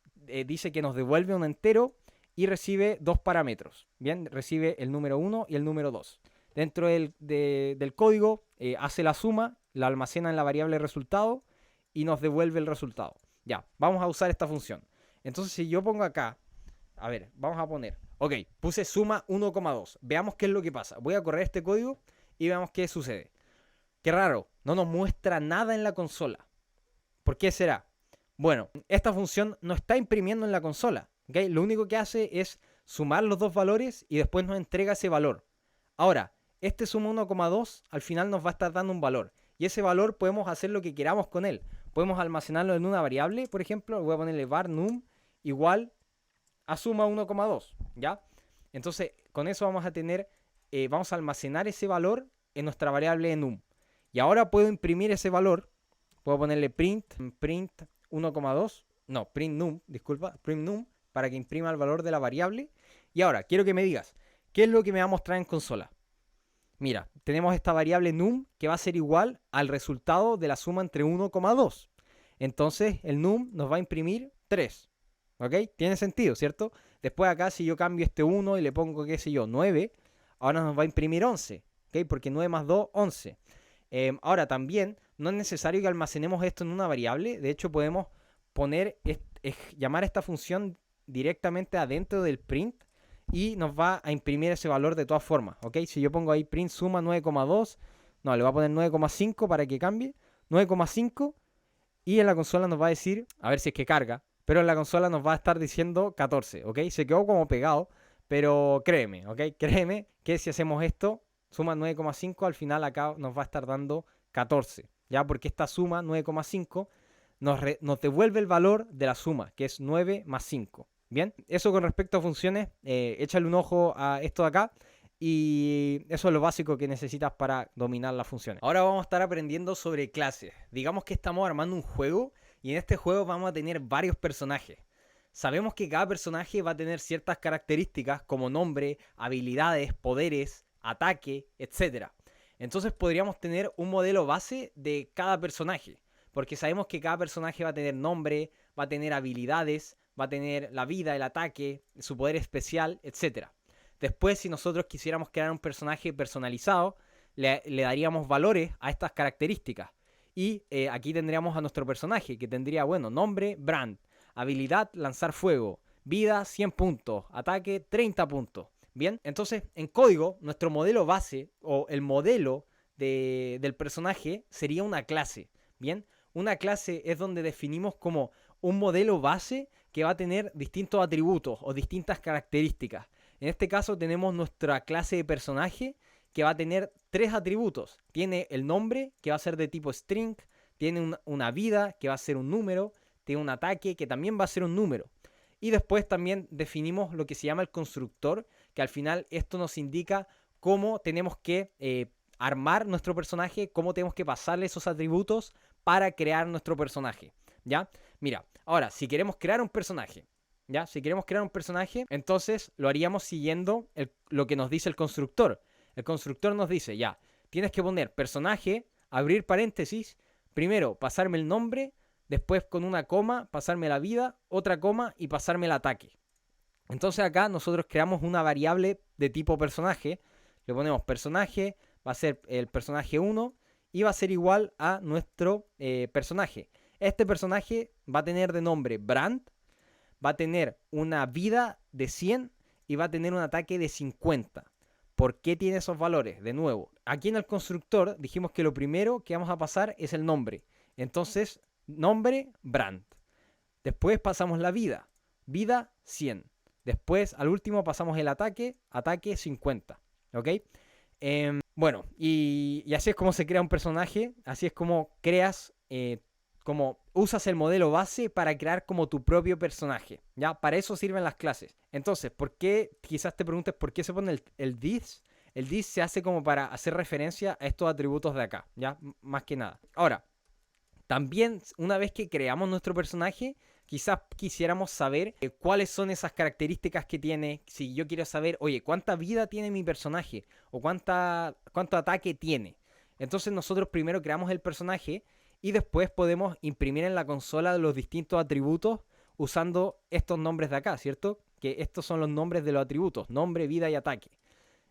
Dice que nos devuelve un entero y recibe 2 parámetros. Bien, recibe el número 1 y el número 2. Dentro del código hace la suma, la almacena en la variable resultado y nos devuelve el resultado. Ya, vamos a usar esta función. Entonces si yo pongo acá, a ver, vamos a poner Ok, puse suma 1,2. Veamos qué es lo que pasa. Voy a correr este código y veamos qué sucede. Qué raro, no nos muestra nada en la consola. ¿Por qué será? Bueno, esta función no está imprimiendo en la consola. ¿Okay? Lo único que hace es sumar los dos valores y después nos entrega ese valor. Ahora, este suma 1,2 al final nos va a estar dando un valor. Y ese valor podemos hacer lo que queramos con él. Podemos almacenarlo en una variable, por ejemplo. Voy a ponerle var num igual a suma 1,2. ¿Ya? Entonces, con eso vamos a tener, vamos a almacenar ese valor en nuestra variable num. Y ahora puedo imprimir ese valor. Puedo ponerle print 1,2. No, print num, disculpa, print num, para que imprima el valor de la variable. Y ahora, quiero que me digas, ¿qué es lo que me va a mostrar en consola? Mira, tenemos esta variable num que va a ser igual al resultado de la suma entre 1,2. Entonces, el num nos va a imprimir 3. ¿Ok? Tiene sentido, ¿cierto? Después acá, si yo cambio este 1 y le pongo, qué sé yo, 9, ahora nos va a imprimir 11. ¿Ok? Porque 9 más 2, 11. Ahora también no es necesario que almacenemos esto en una variable. De hecho podemos llamar a esta función directamente adentro del print y nos va a imprimir ese valor de todas formas. ¿Ok? Si yo pongo ahí print suma 9,2, no, le voy a poner 9,5 para que cambie. 9,5 y en la consola nos va a decir, a ver si es que carga, pero en la consola nos va a estar diciendo 14. ¿Ok? Se quedó como pegado, pero créeme, ¿ok? Créeme que si hacemos esto suma 9,5, al final acá nos va a estar dando 14, ¿ya? Porque esta suma 9,5 nos devuelve el valor de la suma, que es 9 más 5, ¿bien? Eso con respecto a funciones, échale un ojo a esto de acá y eso es lo básico que necesitas para dominar las funciones. Ahora vamos a estar aprendiendo sobre clases. Digamos que estamos armando un juego y en este juego vamos a tener varios personajes. Sabemos que cada personaje va a tener ciertas características como nombre, habilidades, poderes, ataque, etc. Entonces podríamos tener un modelo base de cada personaje, porque sabemos que cada personaje va a tener nombre, va a tener habilidades, va a tener la vida, el ataque, su poder especial, etc. Después, si nosotros quisiéramos crear un personaje personalizado, le daríamos valores a estas características. Y aquí tendríamos a nuestro personaje, que tendría, bueno, nombre, Brand, habilidad, lanzar fuego, vida, 100 puntos, ataque, 30 puntos. Bien, entonces en código nuestro modelo base o el modelo del personaje sería una clase. Bien, una clase es donde definimos como un modelo base que va a tener distintos atributos o distintas características. En este caso tenemos nuestra clase de personaje que va a tener 3 atributos. Tiene el nombre, que va a ser de tipo string, tiene una vida, que va a ser un número, tiene un ataque, que también va a ser un número. Y después también definimos lo que se llama el constructor, que al final esto nos indica cómo tenemos que armar nuestro personaje, cómo tenemos que pasarle esos atributos para crear nuestro personaje, ¿ya? Mira, ahora, si queremos crear un personaje, ¿ya? Si queremos crear un personaje, entonces lo haríamos siguiendo lo que nos dice el constructor. El constructor nos dice, ya, tienes que poner personaje, abrir paréntesis, primero pasarme el nombre, después con una coma pasarme la vida, otra coma y pasarme el ataque. Entonces acá nosotros creamos una variable de tipo personaje, le ponemos personaje, va a ser el personaje 1 y va a ser igual a nuestro personaje. Este personaje va a tener de nombre Brand, va a tener una vida de 100 y va a tener un ataque de 50. ¿Por qué tiene esos valores? De nuevo, aquí en el constructor dijimos que lo primero que vamos a pasar es el nombre. Entonces, nombre, Brand. Después pasamos la vida, vida 100. Después, al último, pasamos el ataque, ataque 50. ¿Ok? Bueno, y así es como se crea un personaje, así es como creas, como usas el modelo base para crear como tu propio personaje, ¿ya? Para eso sirven las clases. Entonces, ¿por qué? Quizás te preguntes por qué se pone el this. El this se hace como para hacer referencia a estos atributos de acá, ¿ya? Más que nada. Ahora, también una vez que creamos nuestro personaje, quizás quisiéramos saber cuáles son esas características que tiene. Si yo quiero saber, oye, ¿cuánta vida tiene mi personaje? O cuánto ataque tiene. Entonces nosotros primero creamos el personaje y después podemos imprimir en la consola los distintos atributos usando estos nombres de acá, ¿cierto? Que estos son los nombres de los atributos, nombre, vida y ataque.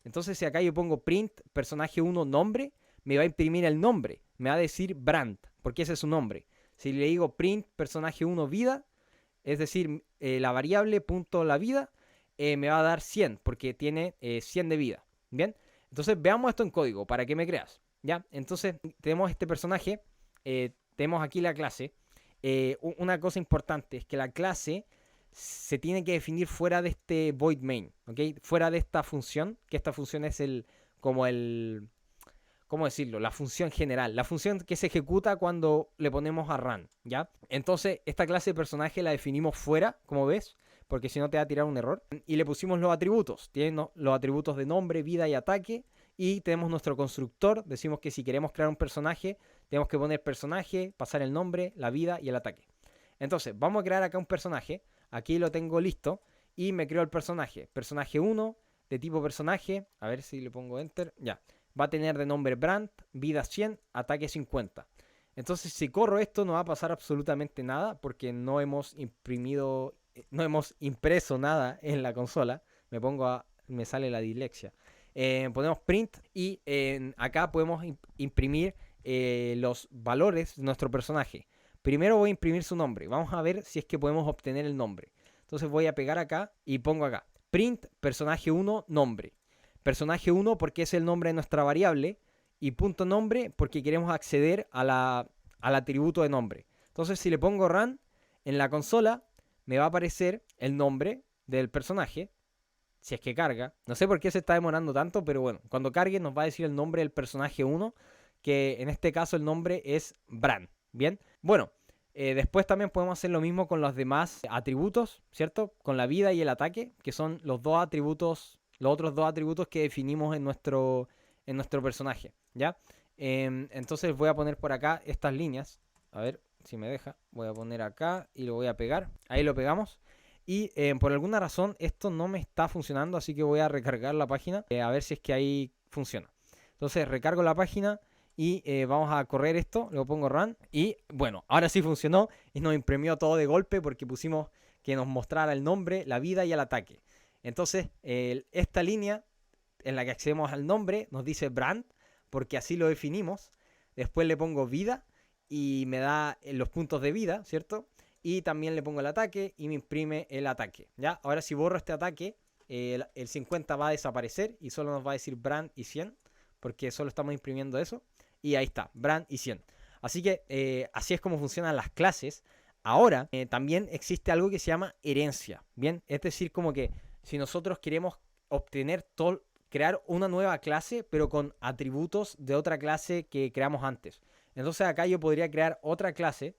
Entonces si acá yo pongo print personaje 1 nombre, me va a imprimir el nombre, me va a decir Brand, porque ese es su nombre. Si le digo print personaje 1 vida, es decir, la variable punto la vida, me va a dar 100 porque tiene 100 de vida. Bien, entonces veamos esto en código para que me creas. ¿Ya? Entonces tenemos este personaje, tenemos aquí la clase. Una cosa importante es que la clase se tiene que definir fuera de este void main, ¿ok? Fuera de esta función, que esta función es ¿cómo decirlo? La función general, la función que se ejecuta cuando le ponemos a run, ¿ya? Entonces, esta clase de personaje la definimos fuera, como ves, porque si no te va a tirar un error. Y le pusimos los atributos. Tiene los atributos de nombre, vida y ataque. Y tenemos nuestro constructor. Decimos que si queremos crear un personaje, tenemos que poner personaje, pasar el nombre, la vida y el ataque. Entonces, vamos a crear acá un personaje. Aquí lo tengo listo. Y me creo el personaje. Personaje 1, de tipo personaje. A ver si le pongo enter. Ya. Va a tener de nombre Brand, vida 100, ataque 50. Entonces, si corro esto, no va a pasar absolutamente nada porque no hemos impreso nada en la consola. Me sale la dislexia. Ponemos print y acá podemos imprimir los valores de nuestro personaje. Primero voy a imprimir su nombre. Vamos a ver si es que podemos obtener el nombre. Entonces voy a pegar acá y pongo acá. Print personaje 1 nombre. Personaje 1 porque es el nombre de nuestra variable. Y punto nombre porque queremos acceder al atributo de nombre. Entonces si le pongo run en la consola, me va a aparecer el nombre del personaje. Si es que carga. No sé por qué se está demorando tanto, pero bueno. Cuando cargue nos va a decir el nombre del personaje 1. Que en este caso el nombre es Bran. Bien. Bueno. Después también podemos hacer lo mismo con los demás atributos, ¿cierto? Con la vida y el ataque, que son los otros dos atributos que definimos en nuestro personaje, ¿ya? Entonces voy a poner por acá estas líneas. A ver si me deja. Voy a poner acá y lo voy a pegar. Ahí lo pegamos. Y por alguna razón esto no me está funcionando, así que voy a recargar la página a ver si es que ahí funciona. Entonces recargo la página y vamos a correr esto, lo pongo run y bueno, ahora sí funcionó y nos imprimió todo de golpe porque pusimos que nos mostrara el nombre, la vida y el ataque. Entonces esta línea en la que accedemos al nombre nos dice brand porque así lo definimos. Después le pongo vida y me da los puntos de vida, ¿cierto? Y también le pongo el ataque y me imprime el ataque, ¿ya? Ahora si borro este ataque, el 50 va a desaparecer y solo nos va a decir brand y 100 porque solo estamos imprimiendo eso. Y ahí está, brand y 100. Así que así es como funcionan las clases. Ahora también existe algo que se llama herencia, ¿bien? Es decir, como que si nosotros queremos crear una nueva clase, pero con atributos de otra clase que creamos antes. Entonces acá yo podría crear otra clase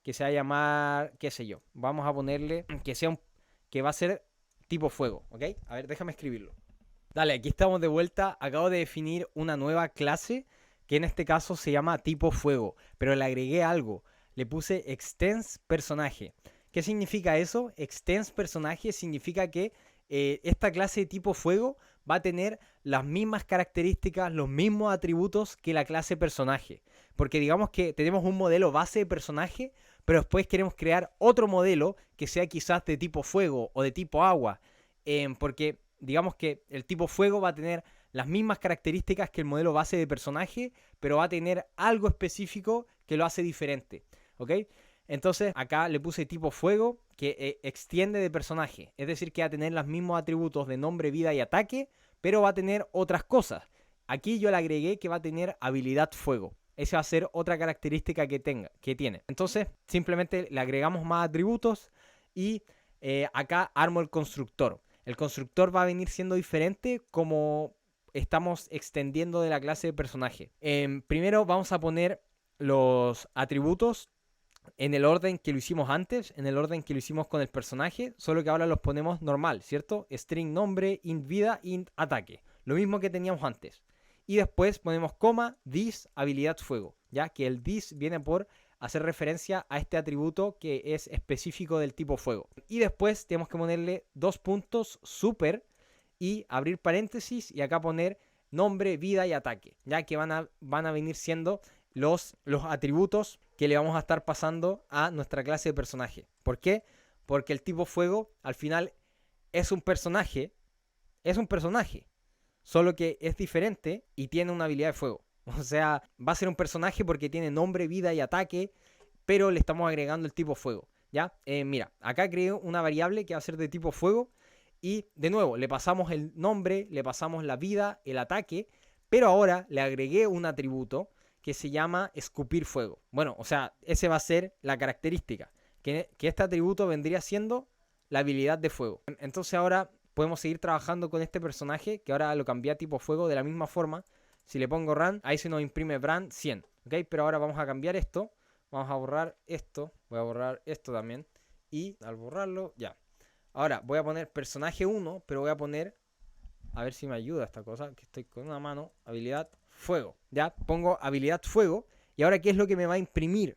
que se va a llamar, qué sé yo. Vamos a ponerle que va a ser tipo fuego, ¿ok? A ver, déjame escribirlo. Dale, aquí estamos de vuelta. Acabo de definir una nueva clase que en este caso se llama tipo fuego, pero le agregué algo. Le puse extends personaje. ¿Qué significa eso? Extends personaje significa que esta clase de tipo fuego va a tener las mismas características, los mismos atributos que la clase personaje. Porque digamos que tenemos un modelo base de personaje, pero después queremos crear otro modelo que sea quizás de tipo fuego o de tipo agua. Porque digamos que el tipo fuego va a tener las mismas características que el modelo base de personaje, pero va a tener algo específico que lo hace diferente, ¿ok? Entonces acá le puse tipo fuego que extiende de personaje, es decir que va a tener los mismos atributos de nombre, vida y ataque, pero va a tener otras cosas. Aquí yo le agregué que va a tener habilidad fuego. Esa va a ser otra característica que tiene. Entonces simplemente le agregamos más atributos y acá armo el constructor. El constructor va a venir siendo diferente como estamos extendiendo de la clase de personaje. Primero vamos a poner los atributos en el orden que lo hicimos antes, en el orden que lo hicimos con el personaje, solo que ahora los ponemos normal, ¿cierto? String nombre, int vida, int ataque. Lo mismo que teníamos antes. Y después ponemos coma, this, habilidad fuego, ya que el this viene por hacer referencia a este atributo que es específico del tipo fuego. Y después tenemos que ponerle 2 puntos super y abrir paréntesis y acá poner nombre, vida y ataque, ya que van a venir siendo los atributos que le vamos a estar pasando a nuestra clase de personaje. ¿Por qué? Porque el tipo fuego al final es un personaje, solo que es diferente y tiene una habilidad de fuego. O sea, va a ser un personaje porque tiene nombre, vida y ataque, pero le estamos agregando el tipo fuego, ¿ya? Mira, acá creé una variable que va a ser de tipo fuego Y de nuevo, le pasamos el nombre, le pasamos la vida, el ataque, pero ahora le agregué un atributo que se llama escupir fuego. Bueno, o sea, ese va a ser la característica, que este atributo vendría siendo la habilidad de fuego. Entonces ahora podemos seguir trabajando con este personaje, que ahora lo cambié a tipo fuego de la misma forma. Si le pongo run, ahí se nos imprime brand 100, ¿ok? Pero ahora vamos a cambiar esto, vamos a borrar esto, voy a borrar esto también, y al borrarlo, ya. Ahora voy a poner personaje 1, pero voy a poner, a ver si me ayuda esta cosa, que estoy con una mano, habilidad fuego, ya. Pongo habilidad fuego, y ahora ¿qué es lo que me va a imprimir?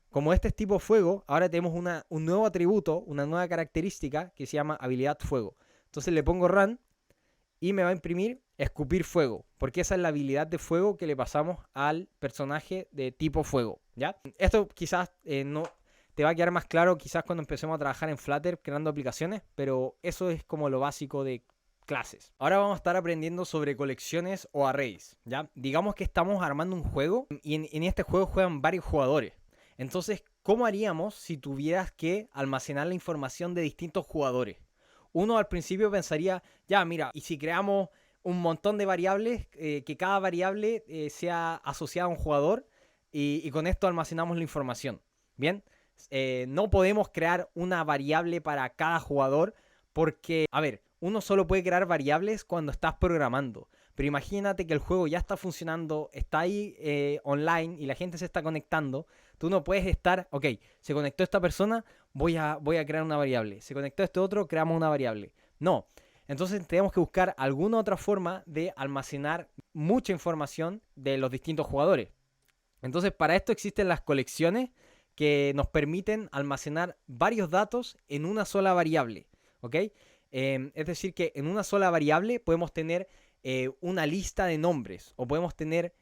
Como este es tipo fuego, ahora tenemos un nuevo atributo, una nueva característica que se llama habilidad fuego. Entonces le pongo run y me va a imprimir escupir fuego, porque esa es la habilidad de fuego que le pasamos al personaje de tipo fuego, ¿ya? Esto quizás no te va a quedar más claro quizás cuando empecemos a trabajar en Flutter creando aplicaciones, pero eso es como lo básico de clases. Ahora vamos a estar aprendiendo sobre colecciones o arrays, ¿ya? Digamos que estamos armando un juego y en este juego juegan varios jugadores. Entonces, ¿cómo haríamos si tuvieras que almacenar la información de distintos jugadores? Uno al principio pensaría, ya, mira, ¿y si creamos un montón de variables, que cada variable sea asociada a un jugador y con esto almacenamos la información? Bien, no podemos crear una variable para cada jugador porque, a ver, uno solo puede crear variables cuando estás programando. Pero imagínate que el juego ya está funcionando, está ahí online y la gente se está conectando. Tú no puedes estar, ok, se conectó esta persona, voy a crear una variable. Se conectó este otro, creamos una variable. No. Entonces tenemos que buscar alguna otra forma de almacenar mucha información de los distintos jugadores. Entonces para esto existen las colecciones que nos permiten almacenar varios datos en una sola variable. ¿Ok? Es decir que en una sola variable podemos tener una lista de nombres o podemos tener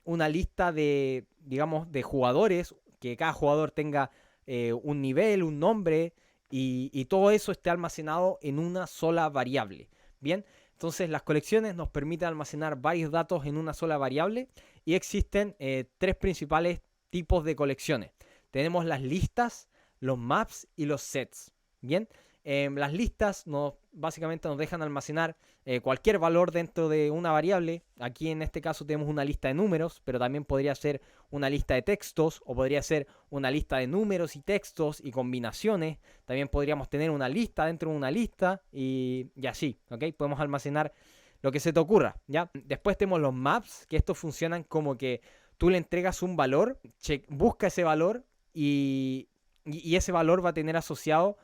una lista de, digamos, de jugadores, que cada jugador tenga un nivel, un nombre y todo eso esté almacenado en una sola variable. Bien, entonces las colecciones nos permiten almacenar varios datos en una sola variable y existen tres principales tipos de colecciones. Tenemos las listas, los maps y los sets. Bien, las listas básicamente nos dejan almacenar cualquier valor dentro de una variable. Aquí en este caso tenemos una lista de números, pero también podría ser una lista de textos o podría ser una lista de números y textos y combinaciones. También podríamos tener una lista dentro de una lista y así, ¿ok? Podemos almacenar lo que se te ocurra, ¿ya? Después tenemos los maps, que estos funcionan como que tú le entregas un valor, busca ese valor y ese valor va a tener asociado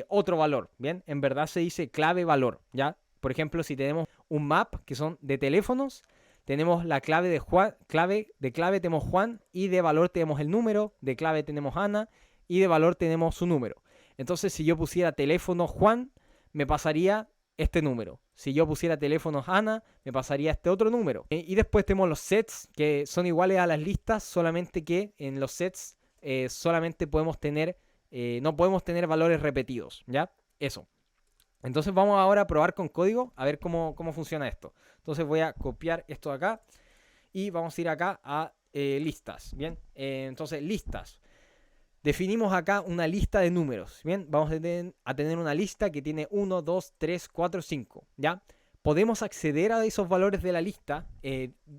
otro valor, ¿bien? En verdad se dice clave valor, ¿ya? Por ejemplo, si tenemos un map que son de teléfonos, tenemos la clave de Juan, de clave tenemos Juan y de valor tenemos el número, de clave tenemos Ana y de valor tenemos su número. Entonces, si yo pusiera teléfono Juan, me pasaría este número. Si yo pusiera teléfonos Ana, me pasaría este otro número. Y después tenemos los sets, que son iguales a las listas, solamente que en los sets solamente podemos tener no podemos tener valores repetidos, ¿ya? Eso. Entonces vamos ahora a probar con código a ver cómo funciona esto. Entonces voy a copiar esto de acá y vamos a ir acá a listas, ¿bien? Entonces listas. Definimos acá una lista de números, ¿bien? Vamos a tener una lista que tiene 1, 2, 3, 4, 5, ¿ya? Podemos acceder a esos valores de la lista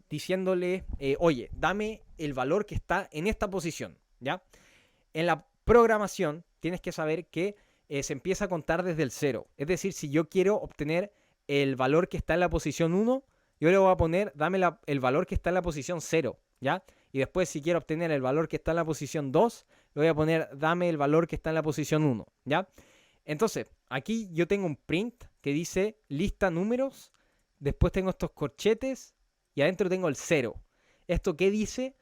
diciéndole, oye, dame el valor que está en esta posición, ¿ya? En la programación tienes que saber que se empieza a contar desde el 0. Es decir, si yo quiero obtener el valor que está en la posición 1, yo le voy a poner, dame el valor que está en la posición 0, ¿ya? Y después si quiero obtener el valor que está en la posición 2, le voy a poner, dame el valor que está en la posición 1, ¿ya? Entonces, aquí yo tengo un print que dice lista números, después tengo estos corchetes y adentro tengo el 0. ¿Esto qué dice?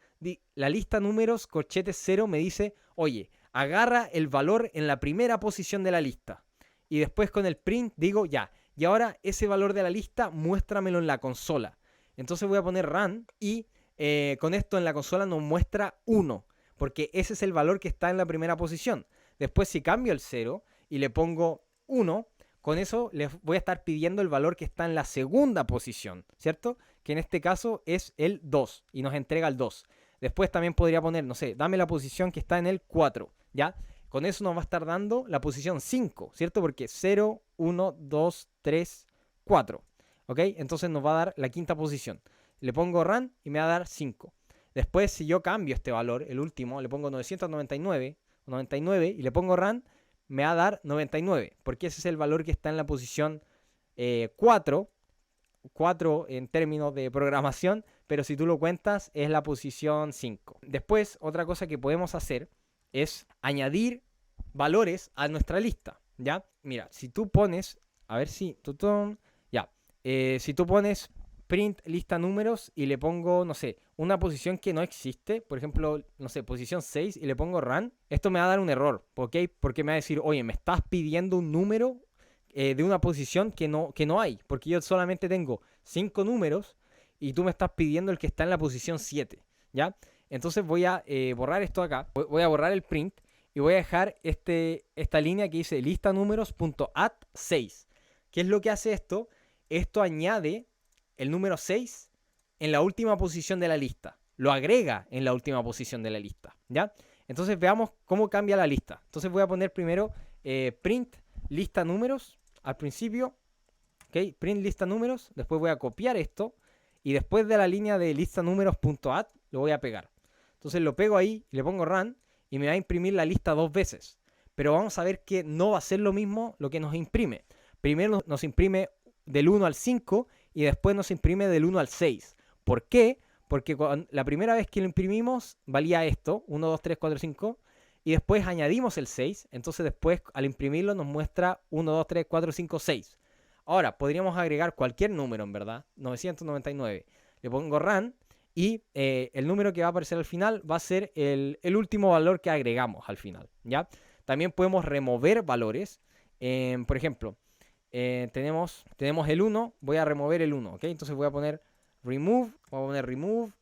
La lista números, corchetes 0 me dice, oye, agarra el valor en la primera posición de la lista. Y después con el print digo, ya, y ahora ese valor de la lista muéstramelo en la consola. Entonces voy a poner run y con esto en la consola nos muestra 1, porque ese es el valor que está en la primera posición. Después si cambio el 0 y le pongo 1, con eso les voy a estar pidiendo el valor que está en la segunda posición, ¿cierto? Que en este caso es el 2 y nos entrega el 2. Después también podría poner, no sé, dame la posición que está en el 4, ¿ya? Con eso nos va a estar dando la posición 5, ¿cierto? Porque 0, 1, 2, 3, 4. ¿Ok? Entonces nos va a dar la quinta posición. Le pongo run y me va a dar 5. Después, si yo cambio este valor, el último, le pongo 999 y le pongo run, me va a dar 99, porque ese es el valor que está en la posición 4 en términos de programación, pero si tú lo cuentas es la posición 5. Después, otra cosa que podemos hacer es añadir valores a nuestra lista, ¿ya? Mira, si tú pones, a ver si, si tú pones print lista números y le pongo, no sé, una posición que no existe, por ejemplo, no sé, posición 6 y le pongo run, esto me va a dar un error, ¿ok? Porque me va a decir, oye, me estás pidiendo un número de una posición que no hay, porque yo solamente tengo 5 números y tú me estás pidiendo el que está en la posición 7, ¿ya? Entonces voy a borrar esto acá, voy a borrar el print y voy a dejar esta línea que dice lista números.add 6. ¿Qué es lo que hace esto? Esto añade el número 6 en la última posición de la lista. Lo agrega en la última posición de la lista, ¿ya? Entonces veamos cómo cambia la lista. Entonces voy a poner primero print lista números al principio. ¿Ok? Print lista números. Después voy a copiar esto. Y después de la línea de lista números.add lo voy a pegar. Entonces lo pego ahí y le pongo run. Y me va a imprimir la lista 2 veces. Pero vamos a ver que no va a ser lo mismo lo que nos imprime. Primero nos imprime del 1 al 5 y después nos imprime del 1 al 6. ¿Por qué? Porque la primera vez que lo imprimimos valía esto, 1, 2, 3, 4, 5, y después añadimos el 6, entonces después al imprimirlo nos muestra 1, 2, 3, 4, 5, 6. Ahora, podríamos agregar cualquier número, en verdad, 999. Le pongo run y el número que va a aparecer al final va a ser el último valor que agregamos al final, ¿ya? También podemos remover valores. Por ejemplo, tenemos el 1, voy a remover el 1, ¿ok? Entonces voy a poner remove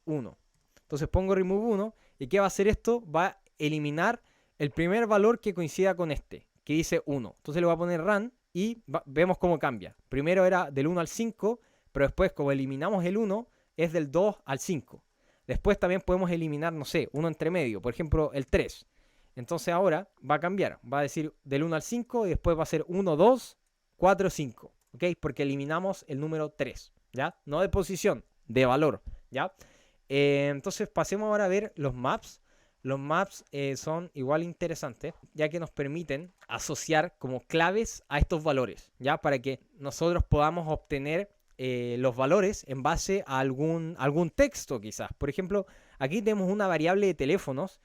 1. Entonces pongo remove 1 y ¿qué va a hacer esto? Va a eliminar el primer valor que coincida con este, que dice 1. Entonces le voy a poner run y vemos cómo cambia. Primero era del 1 al 5, pero después como eliminamos el 1, es del 2 al 5. Después también podemos eliminar, no sé, uno entre medio, por ejemplo el 3. Entonces ahora va a cambiar, va a decir del 1 al 5 y después va a ser 1, 2, 4, 5, ¿ok? Porque eliminamos el número 3, ¿ya? No de posición, de valor, ¿ya? Entonces pasemos ahora a ver los maps. Los maps son igual interesantes, ya que nos permiten asociar como claves a estos valores, ¿ya? Para que nosotros podamos obtener los valores en base a algún texto quizás. Por ejemplo, aquí tenemos una variable de teléfonos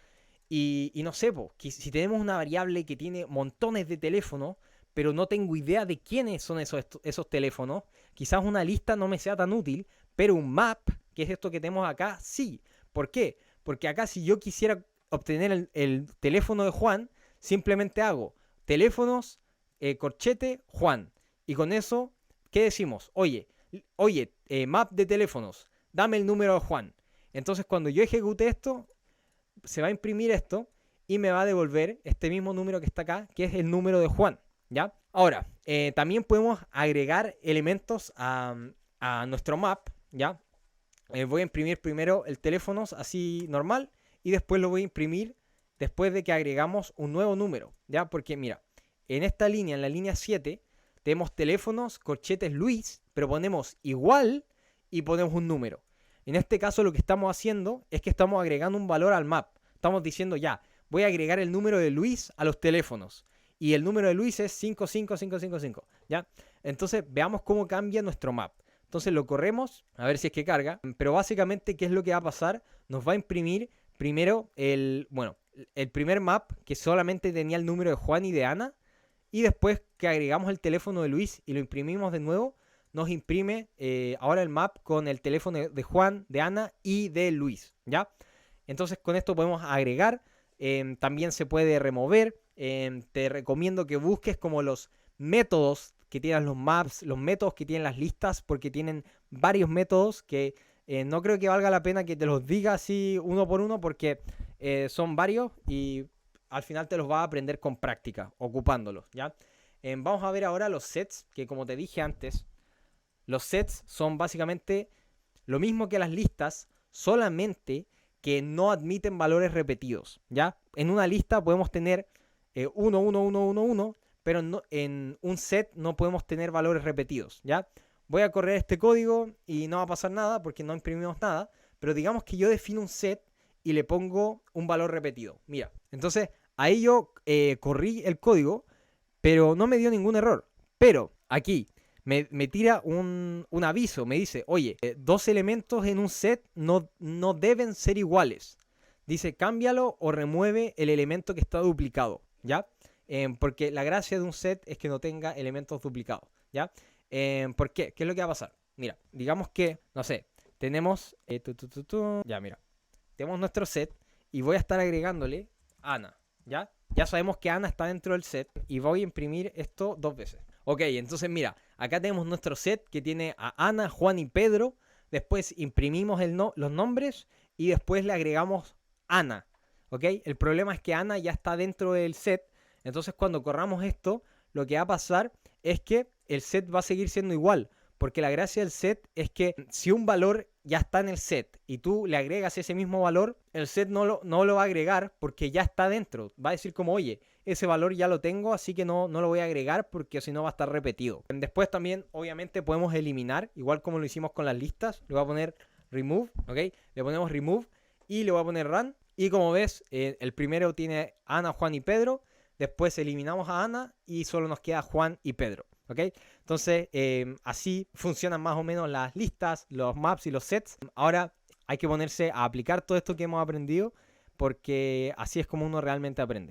y no sé, si tenemos una variable que tiene montones de teléfonos, pero no tengo idea de quiénes son esos teléfonos, quizás una lista no me sea tan útil, pero un map, que es esto que tenemos acá, sí. ¿Por qué? Porque acá si yo quisiera obtener el teléfono de Juan, simplemente hago teléfonos, corchete, Juan. Y con eso, ¿qué decimos? Oye, map de teléfonos, dame el número de Juan. Entonces cuando yo ejecute esto, se va a imprimir esto y me va a devolver este mismo número que está acá, que es el número de Juan, ¿ya? Ahora, también podemos agregar elementos a nuestro map, ¿ya? Voy a imprimir primero el teléfono así normal y después lo voy a imprimir después de que agregamos un nuevo número, ¿ya? Porque mira, en esta línea, en la línea 7, tenemos teléfonos, corchetes Luis, pero ponemos igual y ponemos un número. En este caso lo que estamos haciendo es que estamos agregando un valor al map. Estamos diciendo ya, voy a agregar el número de Luis a los teléfonos. Y el número de Luis es 55555, ¿ya? Entonces veamos cómo cambia nuestro map. Entonces lo corremos, a ver si es que carga. Pero básicamente, ¿qué es lo que va a pasar? Nos va a imprimir primero el primer map que solamente tenía el número de Juan y de Ana. Y después que agregamos el teléfono de Luis y lo imprimimos de nuevo, nos imprime ahora el map con el teléfono de Juan, de Ana y de Luis, ¿ya? Entonces con esto podemos agregar, también se puede remover. Te recomiendo que busques como los métodos que tienen los maps, los métodos que tienen las listas, porque tienen varios métodos que no creo que valga la pena que te los diga así uno por uno, porque son varios y al final te los vas a aprender con práctica, ocupándolos, ¿ya? Vamos a ver ahora los sets, que como te dije antes, los sets son básicamente lo mismo que las listas, solamente que no admiten valores repetidos, ¿ya? En una lista podemos tener 1, 1, 1, 1, 1, pero en un set no podemos tener valores repetidos, ¿ya? Voy a correr este código y no va a pasar nada porque no imprimimos nada, pero digamos que yo defino un set y le pongo un valor repetido. Mira, entonces ahí yo corrí el código, pero no me dio ningún error. Pero aquí me tira un aviso, me dice, oye, dos elementos en un set no deben ser iguales. Dice, cámbialo o remueve el elemento que está duplicado, ¿ya? Porque la gracia de un set es que no tenga elementos duplicados, ¿ya? ¿Por qué? ¿Qué es lo que va a pasar? Mira, digamos que, no sé, tenemos... ya, mira. Tenemos nuestro set y voy a estar agregándole Ana, ¿ya? Ya sabemos que Ana está dentro del set y voy a imprimir esto 2 veces. Ok, entonces mira, acá tenemos nuestro set que tiene a Ana, Juan y Pedro. Después imprimimos los nombres y después le agregamos Ana, ¿ok? El problema es que Ana ya está dentro del set. Entonces cuando corramos esto, lo que va a pasar es que el set va a seguir siendo igual. Porque la gracia del set es que si un valor ya está en el set y tú le agregas ese mismo valor, el set no lo va a agregar porque ya está dentro. Va a decir como, oye, ese valor ya lo tengo, así que no lo voy a agregar porque si no va a estar repetido. Después también, obviamente, podemos eliminar, igual como lo hicimos con las listas. Le voy a poner remove, ¿ok? Le ponemos remove y le voy a poner run. Y como ves, el primero tiene Ana, Juan y Pedro. Después eliminamos a Ana y solo nos queda Juan y Pedro. ¿Ok? Entonces, así funcionan más o menos las listas, los maps y los sets. Ahora hay que ponerse a aplicar todo esto que hemos aprendido porque así es como uno realmente aprende.